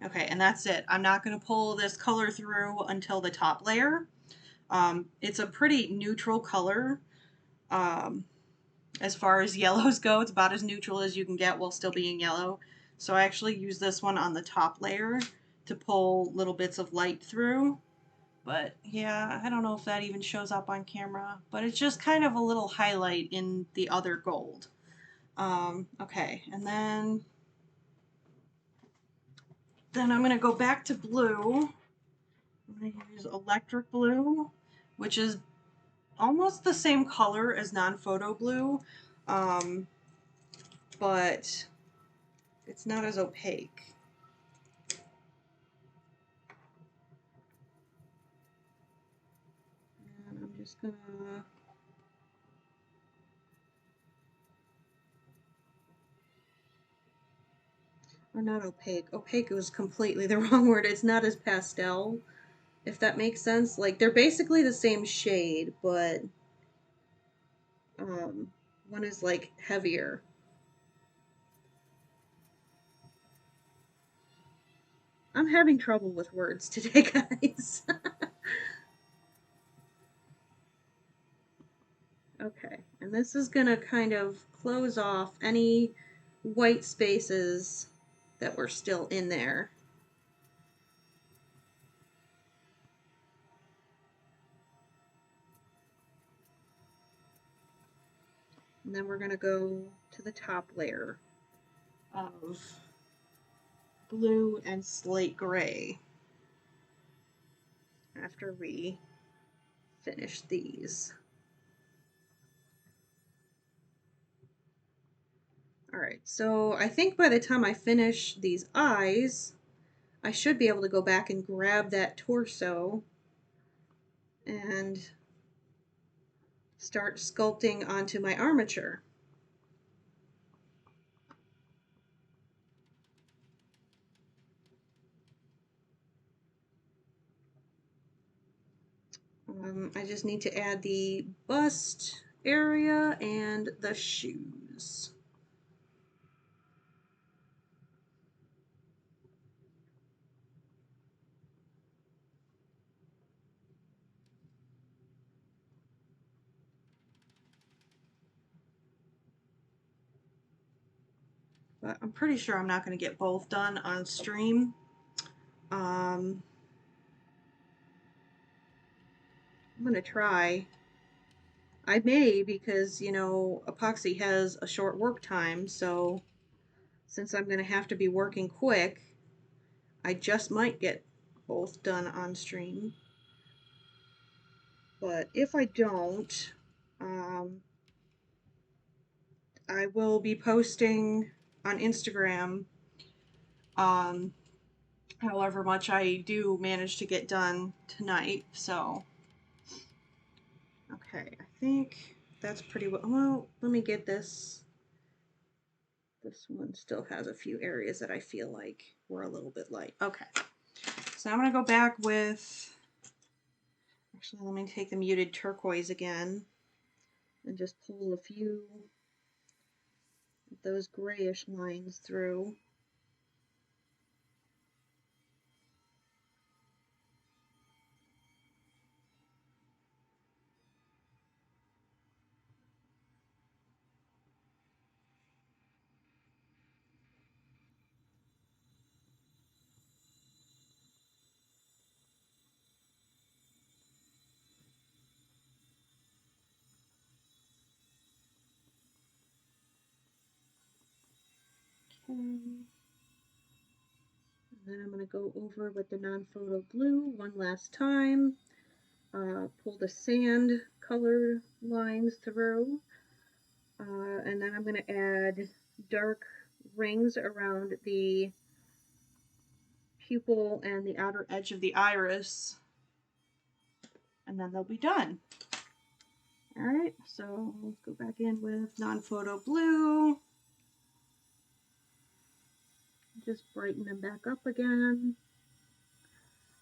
Okay, and that's it. I'm not going to pull this color through until the top layer. It's a pretty neutral color. Um, as far as yellows go, it's about as neutral as you can get while still being yellow. So I actually use this one on the top layer to pull little bits of light through. But yeah, I don't know if that even shows up on camera, but it's just kind of a little highlight in the other gold. Okay, and then I'm going to go back to blue. I'm going to use electric blue, which is almost the same color as non-photo blue, but it's not as opaque. And I'm just going to or not opaque. Opaque was completely the wrong word. It's not as pastel, if that makes sense. Like, they're basically the same shade, but one is like heavier. I'm having trouble with words today, guys. Okay, and this is gonna kind of close off any white spaces that were still in there. And then we're gonna go to the top layer of blue and slate gray after we finish these. Alright, so I think by the time I finish these eyes, I should be able to go back and grab that torso and start sculpting onto my armature. I just need to add the bust area and the shoes. But I'm pretty sure I'm not going to get both done on stream. I'm gonna try. I may, because, you know, epoxy has a short work time, so since I'm gonna have to be working quick, I just might get both done on stream. But if I don't, I will be posting on Instagram however much I do manage to get done tonight. So, okay, I think that's pretty well. Well, let me get this. This one still has a few areas that I feel like were a little bit light. Okay, so I'm going to go back with, actually, let me take the muted turquoise again and just pull a few of those grayish lines through. Okay. And then I'm going to go over with the non-photo blue one last time. Pull the sand color lines through. And then I'm going to add dark rings around the pupil and the outer edge of the iris. And then they'll be done. Alright, so let's go back in with non-photo blue. Just brighten them back up again.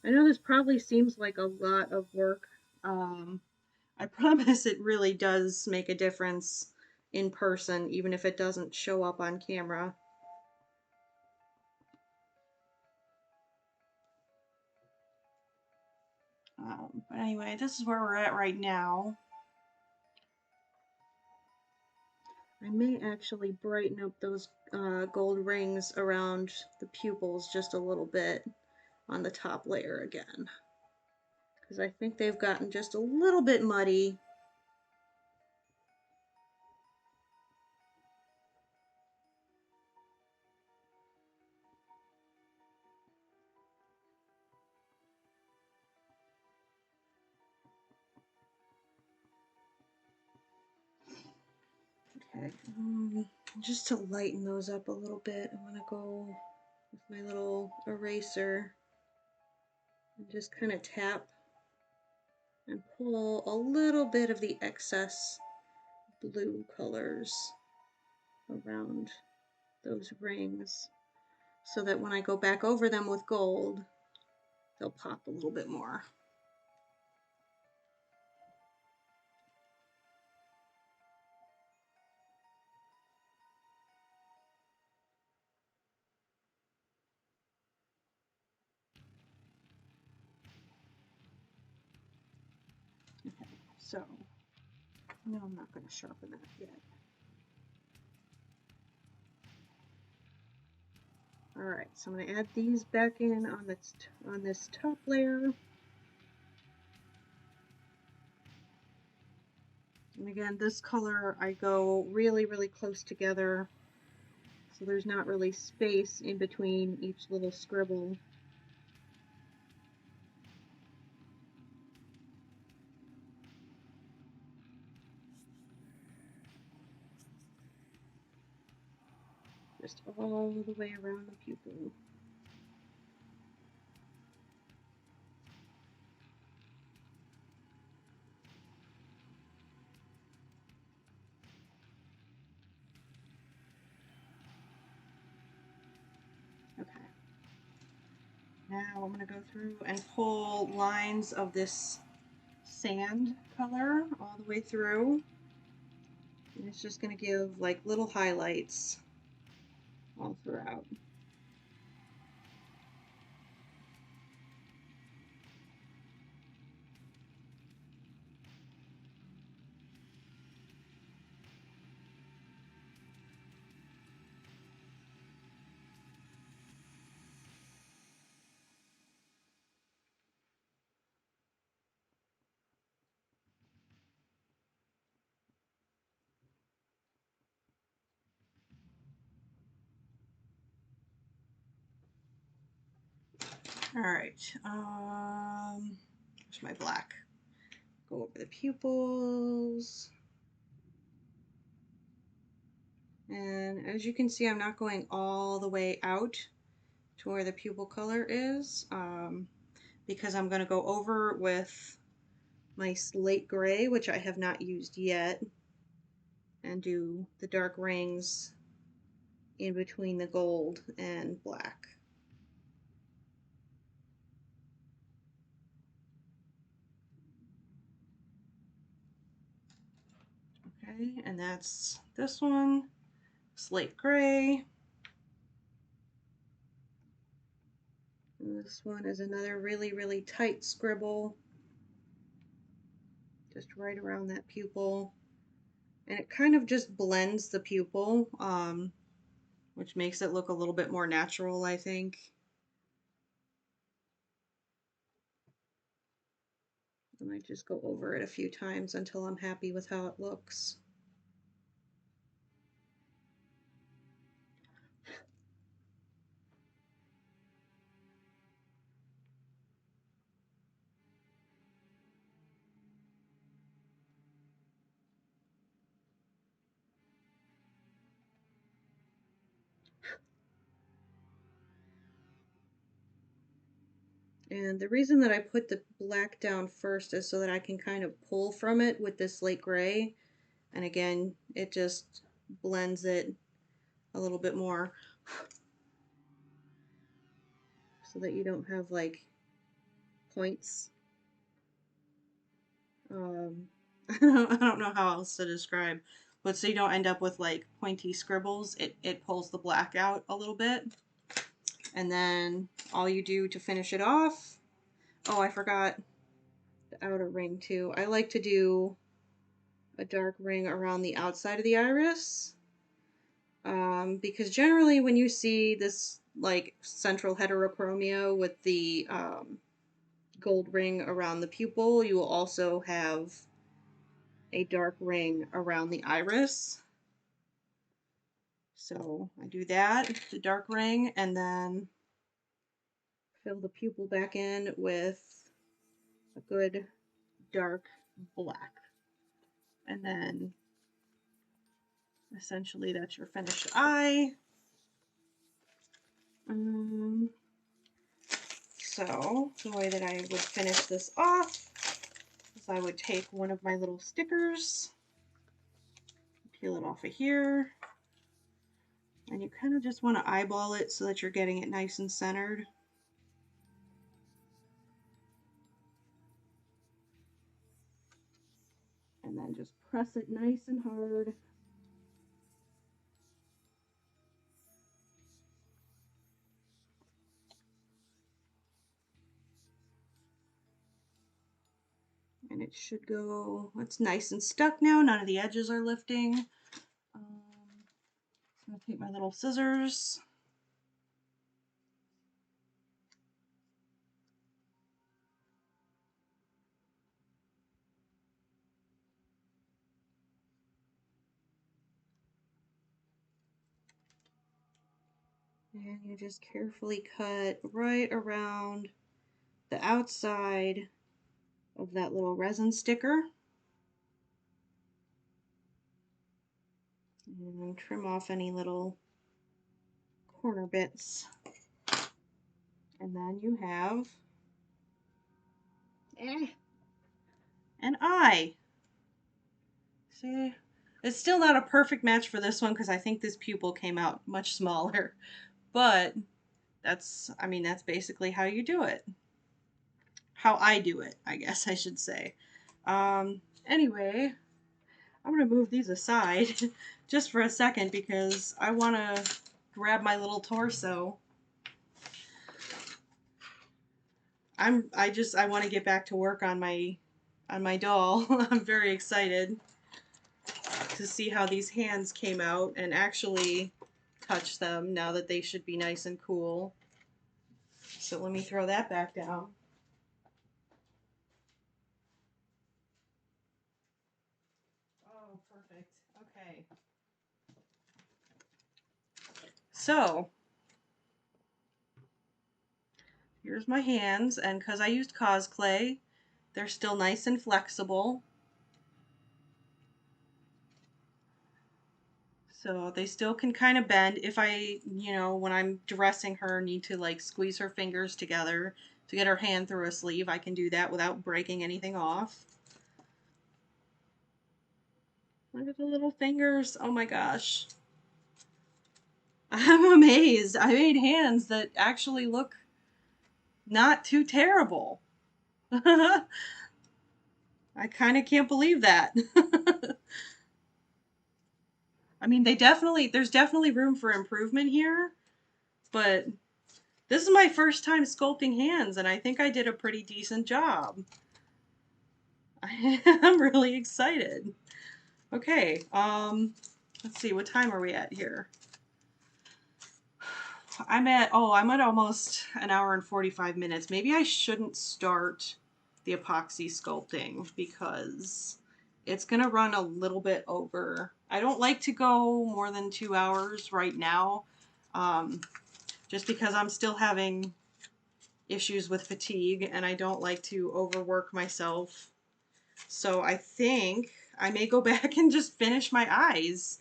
I know this probably seems like a lot of work. I promise it really does make a difference in person, even if it doesn't show up on camera. But anyway, this is where we're at right now. I may actually brighten up those gold rings around the pupils just a little bit on the top layer again, because I think they've gotten just a little bit muddy. Okay, just to lighten those up a little bit, I'm gonna go with my little eraser and just kind of tap and pull a little bit of the excess blue colors around those rings, so that when I go back over them with gold, they'll pop a little bit more. Okay, so no, I'm not going to sharpen that yet. Alright, so I'm going to add these back in on this top layer. And again, this color I go really, really close together, so there's not really space in between each little scribble. Just all the way around the pupil. Okay. Now I'm going to go through and pull lines of this sand color all the way through. And it's just going to give like little highlights all throughout. All right. Where's my black? Go over the pupils. And as you can see, I'm not going all the way out to where the pupil color is, because I'm going to go over with my slate gray, which I have not used yet, and do the dark rings in between the gold and black. Okay, and that's this one, slate gray. And this one is another really, really tight scribble, just right around that pupil. And it kind of just blends the pupil, which makes it look a little bit more natural, I think. I might just go over it a few times until I'm happy with how it looks. And the reason that I put the black down first is so that I can kind of pull from it with this slate gray. And again, it just blends it a little bit more so that you don't have like points. I don't know how else to describe, but so you don't end up with like pointy scribbles. It pulls the black out a little bit. And then all you do to finish it off, oh, I forgot the outer ring too. I like to do a dark ring around the outside of the iris, because generally when you see this like central heterochromia with the gold ring around the pupil, you will also have a dark ring around the iris. So I do that, the dark ring, and then fill the pupil back in with a good dark black. And then essentially that's your finished eye. So the way that I would finish this off is I would take one of my little stickers, peel it off of here, and you kind of just want to eyeball it so that you're getting it nice and centered. And then just press it nice and hard. And it should go, it's nice and stuck now, none of the edges are lifting. So I'm going to take my little scissors. And you just carefully cut right around the outside of that little resin sticker. And trim off any little corner bits. And then you have an eye. See? It's still not a perfect match for this one because I think this pupil came out much smaller. But that's basically how you do it. How I do it, I guess I should say. Anyway, I'm going to move these aside just for a second because I want to grab my little torso. I want to get back to work on my doll. I'm very excited to see how these hands came out and actually touch them now that they should be nice and cool. So let me throw that back down. Oh, perfect. Okay. So here's my hands, and because I used cosplay, they're still nice and flexible. So they still can kind of bend if I, when I'm dressing her, need to like squeeze her fingers together to get her hand through a sleeve. I can do that without breaking anything off. Look at the little fingers. Oh my gosh. I'm amazed. I made hands that actually look not too terrible. I kind of can't believe that. I mean, there's definitely room for improvement here, but this is my first time sculpting hands, and I think I did a pretty decent job. I'm really excited. Okay, let's see, what time are we at here? I'm at almost an hour and 45 minutes. Maybe I shouldn't start the epoxy sculpting because it's gonna run a little bit over. I don't like to go more than 2 hours right now, just because I'm still having issues with fatigue and I don't like to overwork myself. So I think I may go back and just finish my eyes.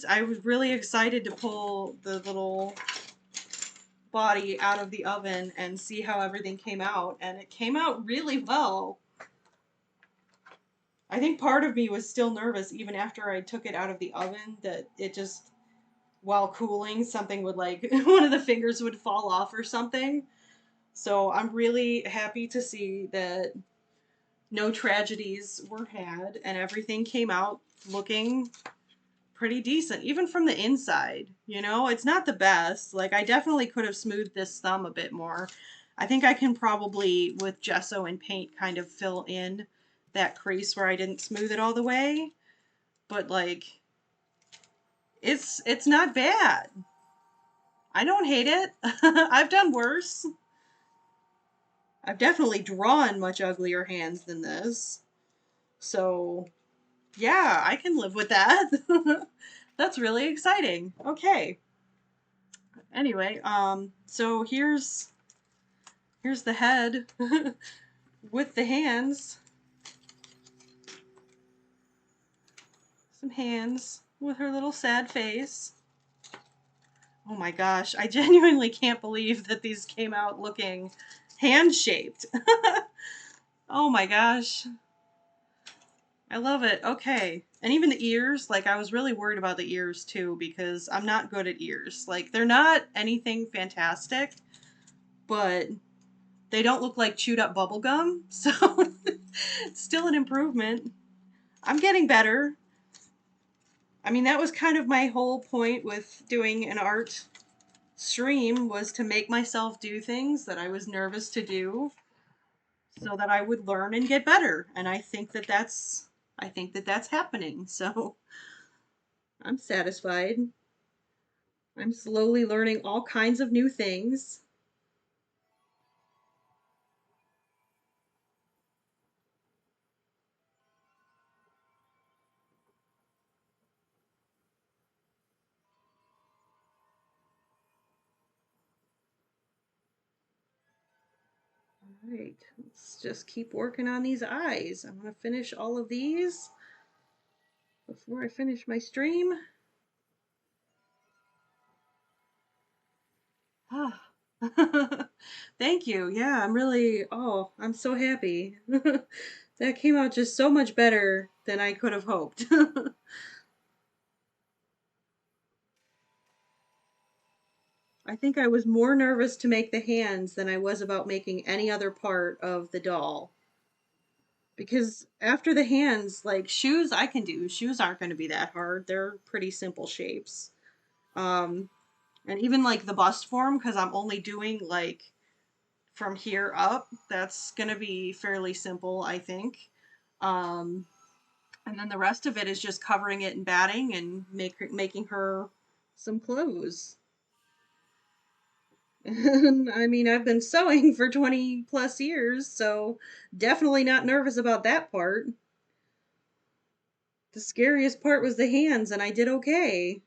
I was really excited to pull the little body out of the oven and see how everything came out, and it came out really well. I think part of me was still nervous even after I took it out of the oven that it just, while cooling, something would like, one of the fingers would fall off or something. So I'm really happy to see that no tragedies were had and everything came out looking pretty decent, even from the inside. It's not the best. Like, I definitely could have smoothed this thumb a bit more. I think I can probably, with gesso and paint, kind of fill in that crease where I didn't smooth it all the way. But, like, it's not bad. I don't hate it. I've done worse. I've definitely drawn much uglier hands than this. So, yeah, I can live with that. That's really exciting. Okay. Anyway, so here's the head with the hands. Some hands with her little sad face. Oh my gosh, I genuinely can't believe that these came out looking hand-shaped. Oh my gosh. I love it. Okay. And even the ears, like I was really worried about the ears too because I'm not good at ears. Like they're not anything fantastic, but they don't look like chewed up bubble gum, so it's still an improvement. I'm getting better. I mean, that was kind of my whole point with doing an art stream, was to make myself do things that I was nervous to do so that I would learn and get better. And I think that that's happening. So I'm satisfied. I'm slowly learning all kinds of new things. All right, let's just keep working on these eyes. I'm going to finish all of these before I finish my stream. Ah. Thank you. Yeah, I'm so happy. That came out just so much better than I could have hoped. I think I was more nervous to make the hands than I was about making any other part of the doll. Because after the hands, like shoes I can do. Shoes aren't going to be that hard. They're pretty simple shapes. Um, and even like the bust form, because I'm only doing like from here up, that's going to be fairly simple, I think. Um, and then the rest of it is just covering it in batting and making her some clothes. I mean, I've been sewing for 20 plus years, so definitely not nervous about that part. The scariest part was the hands, and I did okay.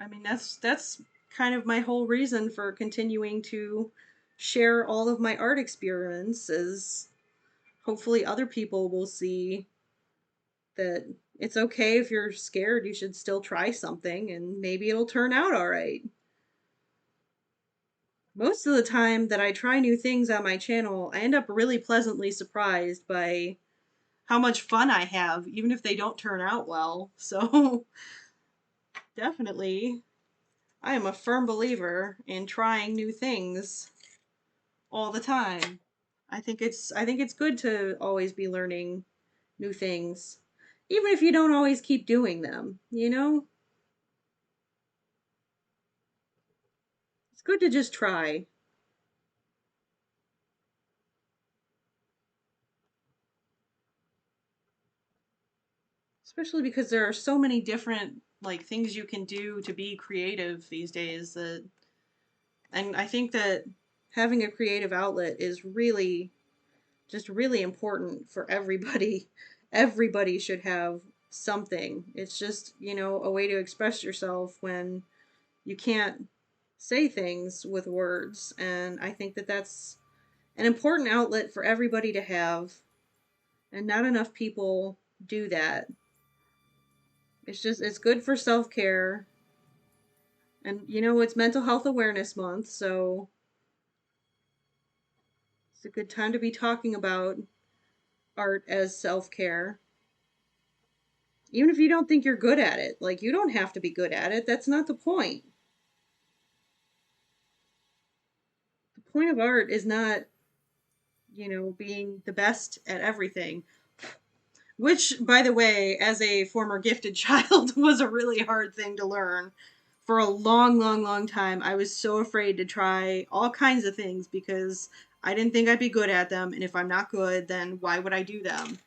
I mean, that's kind of my whole reason for continuing to share all of my art experiences. Hopefully other people will see that it's okay if you're scared, you should still try something and maybe it'll turn out all right. Most of the time that I try new things on my channel, I end up really pleasantly surprised by how much fun I have, even if they don't turn out well. So, definitely, I am a firm believer in trying new things all the time. I think it's good to always be learning new things, even if you don't always keep doing them, you know? It's good to just try, especially because there are so many different like things you can do to be creative these days that and I think that having a creative outlet is really just really important for everybody. Everybody should have something. It's just, a way to express yourself when you can't say things with words. And I think that that's an important outlet for everybody to have. And not enough people do that. It's good for self care. And, it's Mental Health Awareness Month. So it's a good time to be talking about art as self care. Even if you don't think you're good at it, like, you don't have to be good at it. That's not the point. The point of art is not, being the best at everything. Which, by the way, as a former gifted child, was a really hard thing to learn. For a long, long, long time, I was so afraid to try all kinds of things because I didn't think I'd be good at them. And if I'm not good, then why would I do them?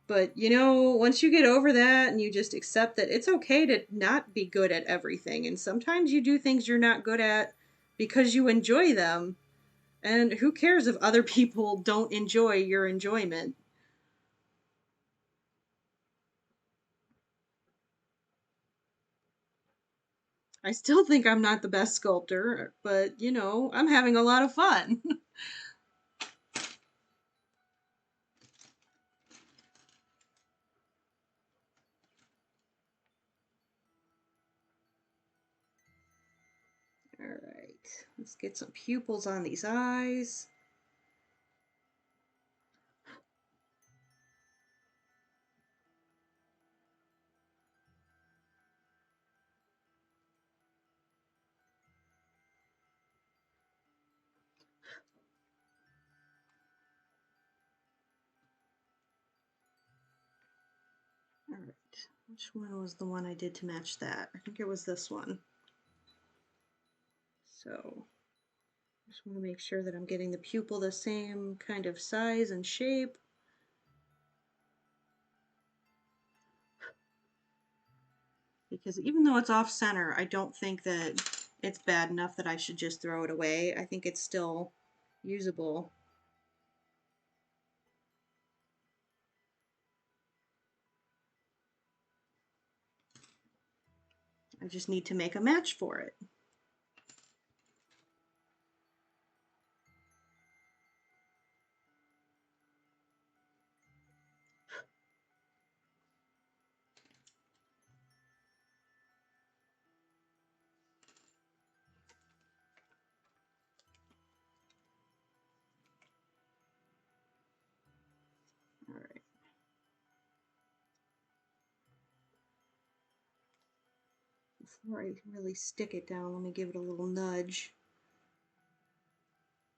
But once you get over that and you just accept that it's okay to not be good at everything, and sometimes you do things you're not good at because you enjoy them, and who cares if other people don't enjoy your enjoyment? I still think I'm not the best sculptor, but I'm having a lot of fun. All right, let's get some pupils on these eyes. All right, which one was the one I did to match that? I think it was this one. So just want to make sure that I'm getting the pupil the same kind of size and shape. Because even though it's off center, I don't think that it's bad enough that I should just throw it away. I think it's still usable. I just need to make a match for it. All right. Before I really stick it down, let me give it a little nudge.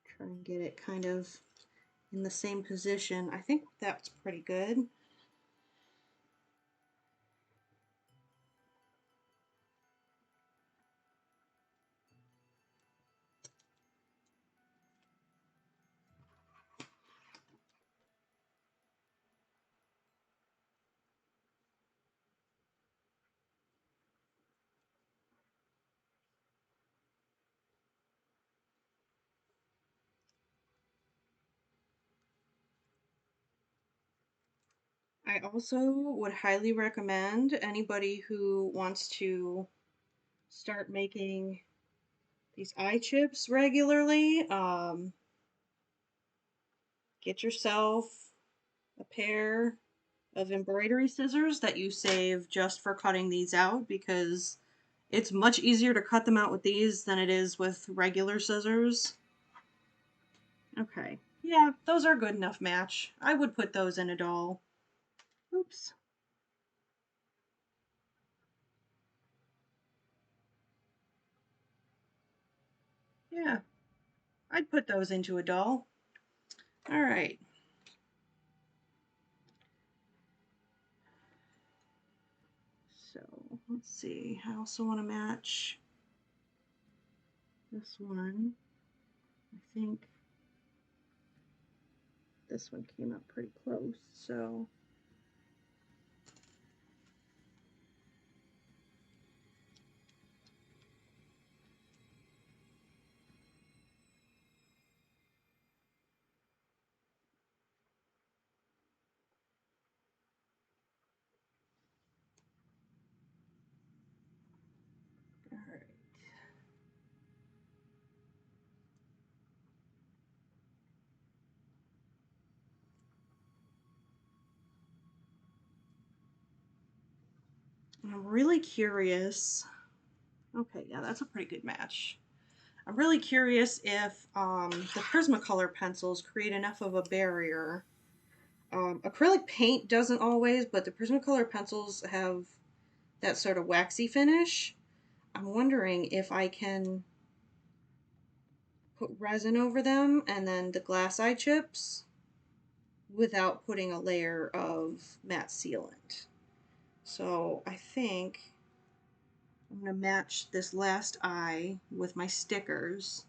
Try and get it kind of in the same position. I think that's pretty good. I also would highly recommend anybody who wants to start making these eye chips regularly, get yourself a pair of embroidery scissors that you save just for cutting these out, because it's much easier to cut them out with these than it is with regular scissors. Okay, yeah, those are a good enough match. I would put those in a doll. Oops. Yeah, I'd put those into a doll. All right. So let's see. I also want to match this one. I think this one came up pretty close. So all right. I'm really curious. Okay, yeah, that's a pretty good match. I'm really curious if the Prismacolor pencils create enough of a barrier. Acrylic paint doesn't always, but the Prismacolor pencils have that sort of waxy finish. I'm wondering if I can put resin over them and then the glass eye chips without putting a layer of matte sealant. So I think I'm going to match this last eye with my stickers,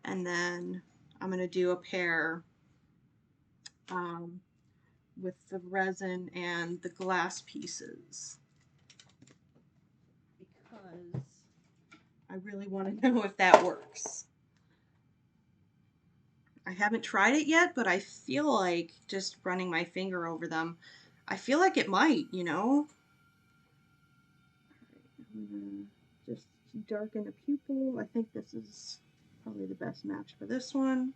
and then I'm going to do a pair um, with the resin and the glass pieces, because I really want to know if that works. I haven't tried it yet, but I feel like just running my finger over them, I feel like it might, you know? I'm gonna just darken the pupil. I think this is probably the best match for this one.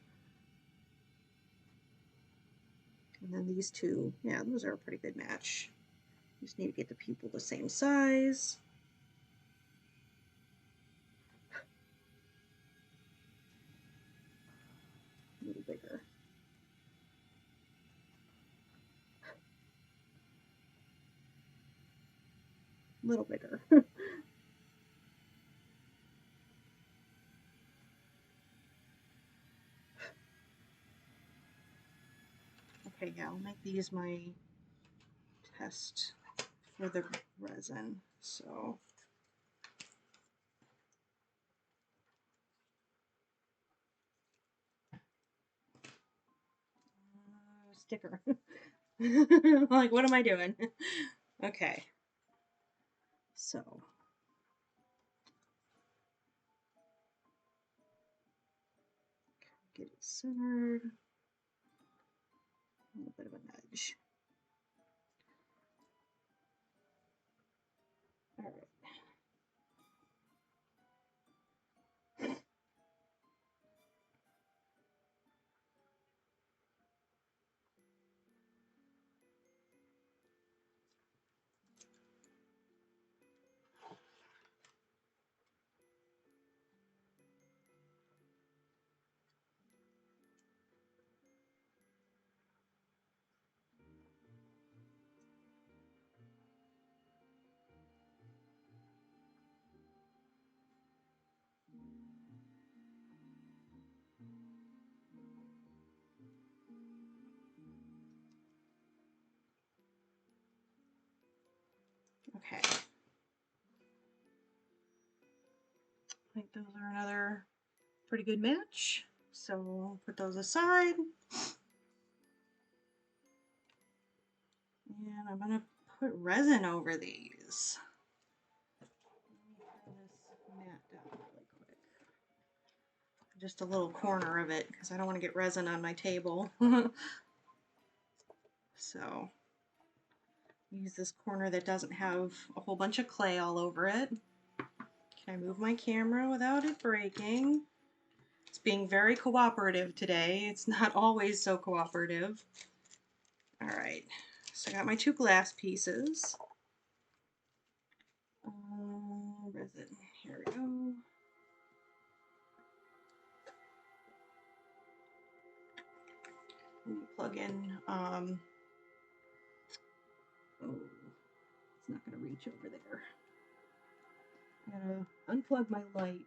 And then these two, yeah, those are a pretty good match. Just need to get the pupil the same size. A little bigger. A little bigger. Okay, yeah, I'll make these my test for the resin. So sticker. Like, what am I doing? Okay. So get it centered. A little bit of a nudge. All right. Okay. I think those are another pretty good match. So we'll put those aside. And I'm going to put resin over these. Let me turn this mat down really quick. Just a little corner of it, because I don't want to get resin on my table. So Use this corner that doesn't have a whole bunch of clay all over it. Can I move my camera without it breaking? It's being very cooperative today. It's not always so cooperative. All right, so I got my 2 glass pieces. Resin, here we go. Let me plug in, oh, it's not gonna reach over there. I gotta unplug my light,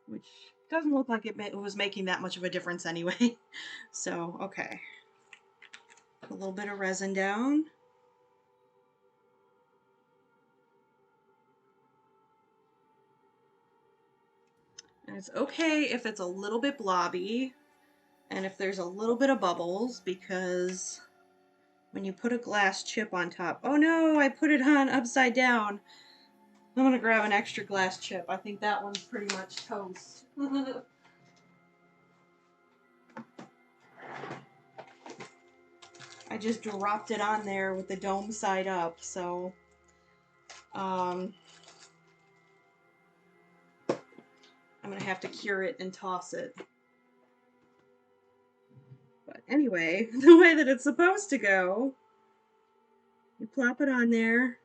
which doesn't look like it was making that much of a difference anyway. So, okay. Put a little bit of resin down. And it's okay if it's a little bit blobby and if there's a little bit of bubbles, because when you put a glass chip on top, oh no, I put it on upside down. I'm gonna grab an extra glass chip. I think that one's pretty much toast. I just dropped it on there with the dome side up, so I'm gonna have to cure it and toss it. But anyway, the way that it's supposed to go, you plop it on there,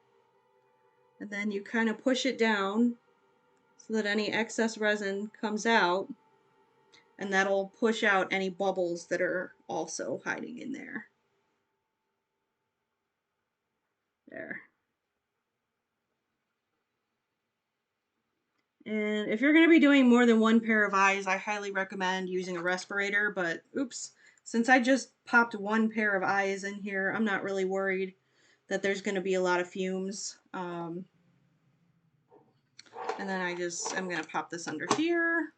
and then you kind of push it down so that any excess resin comes out, and that'll push out any bubbles that are also hiding in there. There. And if you're going to be doing more than one pair of eyes, I highly recommend using a respirator, but oops, since I just popped one pair of eyes in here, I'm not really worried that there's going to be a lot of fumes. And then I'm going to pop this under here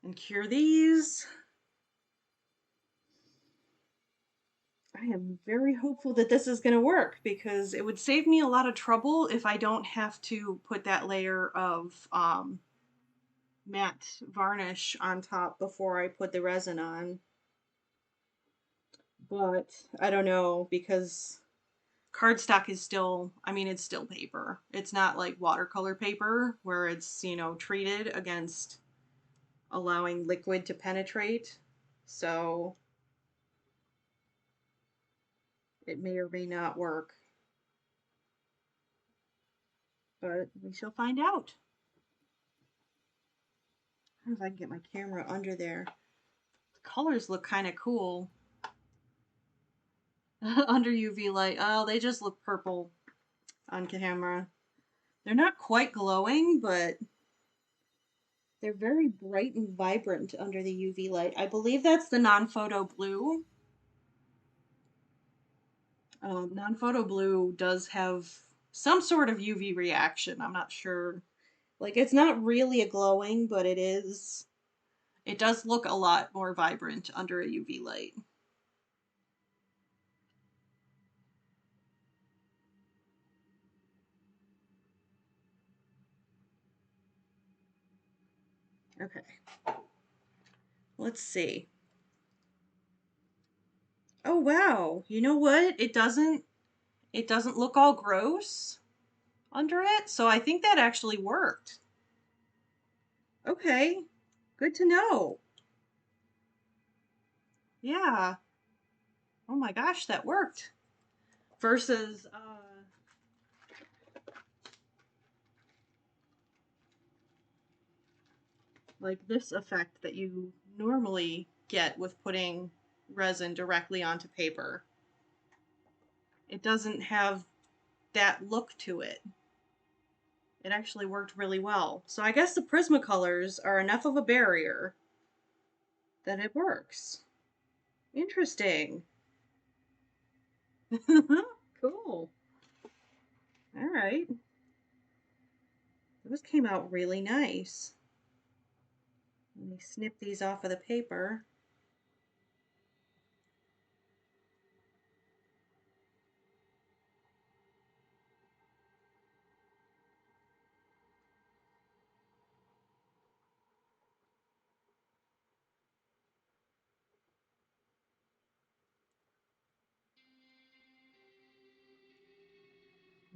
and cure these. I am very hopeful that this is going to work, because it would save me a lot of trouble if I don't have to put that layer of matte varnish on top before I put the resin on. But I don't know, because cardstock is still, I mean, it's still paper. It's not like watercolor paper where it's, treated against allowing liquid to penetrate. So it may or may not work. But we shall find out. I don't know if I can get my camera under there. The colors look kind of cool. Under UV light. Oh, they just look purple on camera. They're not quite glowing, but they're very bright and vibrant under the UV light. I believe that's the non-photo blue. Non-photo blue does have some sort of UV reaction. I'm not sure. Like, it's not really a glowing, but it is. It does look a lot more vibrant under a UV light. Okay. Let's see. Oh wow. You know what? It doesn't look all gross under it, so I think that actually worked. Okay. Good to know. Yeah. Oh my gosh, that worked. Versus like this effect that you normally get with putting resin directly onto paper. It doesn't have that look to it. It actually worked really well. So I guess the Prismacolors are enough of a barrier that it works. Interesting. Cool. All right. Those came out really nice. Let me snip these off of the paper.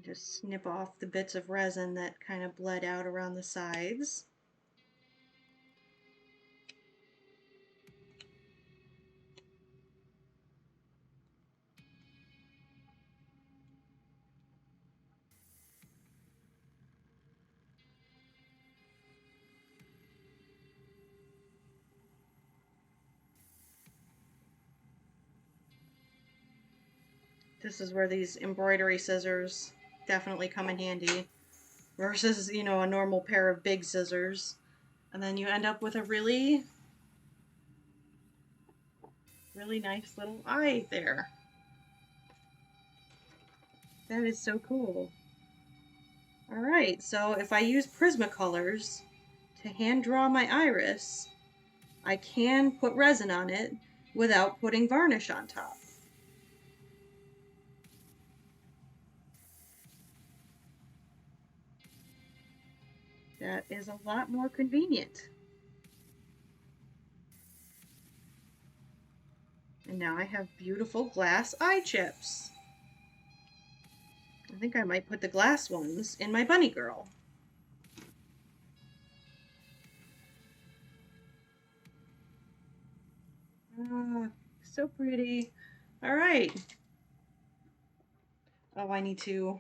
Just snip off the bits of resin that kind of bled out around the sides. This is where these embroidery scissors definitely come in handy versus, a normal pair of big scissors. And then you end up with a really, really nice little eye there. That is so cool. All right, so if I use Prismacolors to hand draw my iris, I can put resin on it without putting varnish on top. That is a lot more convenient. And now I have beautiful glass eye chips. I think I might put the glass ones in my bunny girl. Oh, so pretty. All right. Oh, I need to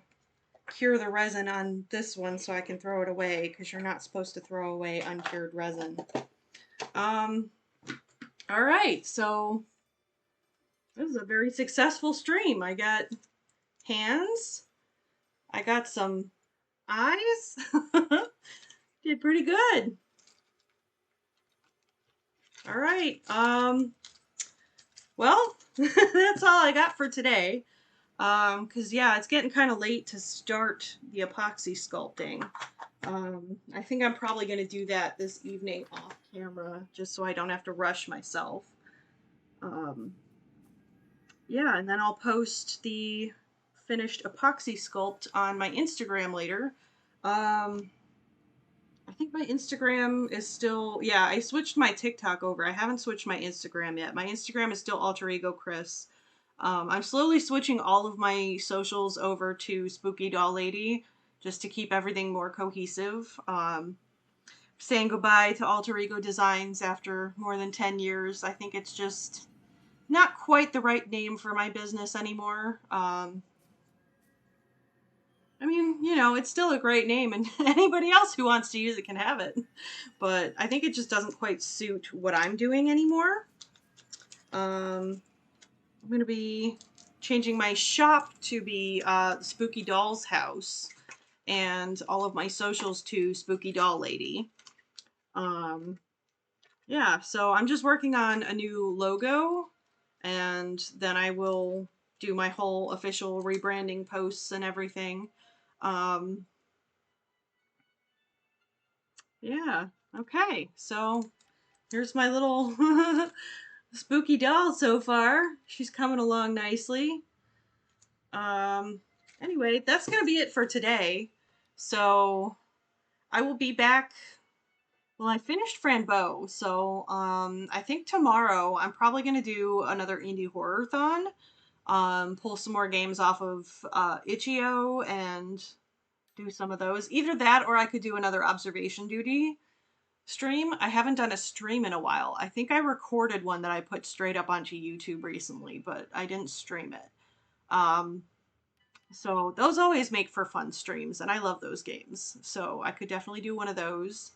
cure the resin on this one so I can throw it away because you're not supposed to throw away uncured resin. All right, so this is a very successful stream. I got hands. I got some eyes. Did pretty good. All right. Well, that's all I got for today. Because yeah, it's getting kind of late to start the epoxy sculpting. I think I'm probably going to do that this evening off camera just so I don't have to rush myself. Yeah, and then I'll post the finished epoxy sculpt on my Instagram later. I think my Instagram is still, yeah, I switched my TikTok over. I haven't switched my Instagram yet. My Instagram is still Alter Ego Chris. I'm slowly switching all of my socials over to Spooky Doll Lady just to keep everything more cohesive. Saying goodbye to Alter Ego Designs after more than 10 years. I think it's just not quite the right name for my business anymore. I mean, it's still a great name, and anybody else who wants to use it can have it. But I think it just doesn't quite suit what I'm doing anymore. I'm going to be changing my shop to be Spooky Doll's House, and all of my socials to Spooky Doll Lady. Yeah, so I'm just working on a new logo, and then I will do my whole official rebranding posts and everything. Yeah, okay, so here's my little spooky doll so far. She's coming along nicely. Um, anyway, that's gonna be it for today. So I will be back. Well, I finished Frambeau, so I think tomorrow I'm probably gonna do another indie horror-thon. Pull some more games off of Itch.io and do some of those. Either that or I could do another observation duty stream. I haven't done a stream in a while. I think I recorded one that I put straight up onto YouTube recently, but I didn't stream it. So those always make for fun streams, and I love those games. So I could definitely do one of those.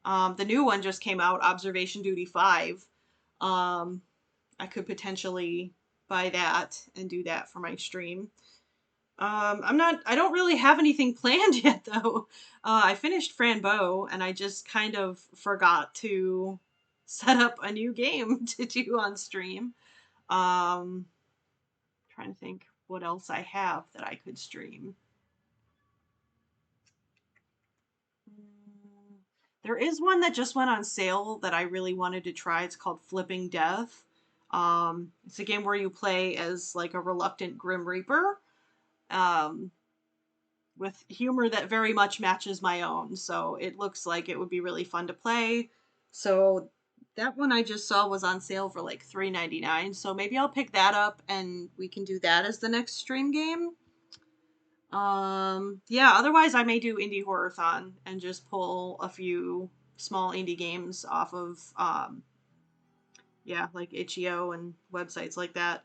The new one just came out, Observation Duty 5. I could potentially buy that and do that for my stream. I don't really have anything planned yet though. I finished Frambeau and I just kind of forgot to set up a new game to do on stream. Trying to think what else I have that I could stream. There is one that just went on sale that I really wanted to try. It's called Flipping Death. It's a game where you play as like a reluctant Grim Reaper. With humor that very much matches my own. So it looks like it would be really fun to play. So that one I just saw was on sale for like $3.99. So maybe I'll pick that up and we can do that as the next stream game. Yeah, otherwise I may do Indie Horror-thon and just pull a few small indie games off of, yeah, like itch.io and websites like that.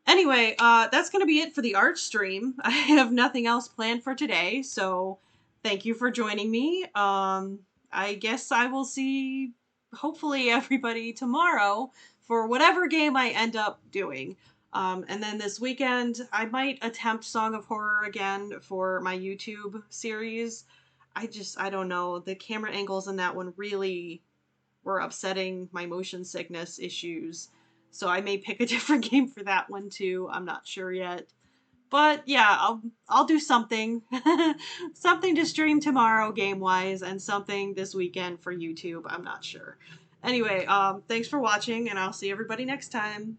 Anyway, that's going to be it for the art stream. I have nothing else planned for today, so thank you for joining me. I guess I will see, hopefully, everybody tomorrow for whatever game I end up doing. And then this weekend, I might attempt Song of Horror again for my YouTube series. I don't know. The camera angles in that one really were upsetting my motion sickness issues. So I may pick a different game for that one too. I'm not sure yet. But yeah, I'll do something. Something to stream tomorrow game wise and something this weekend for YouTube. I'm not sure. Anyway, thanks for watching and I'll see everybody next time.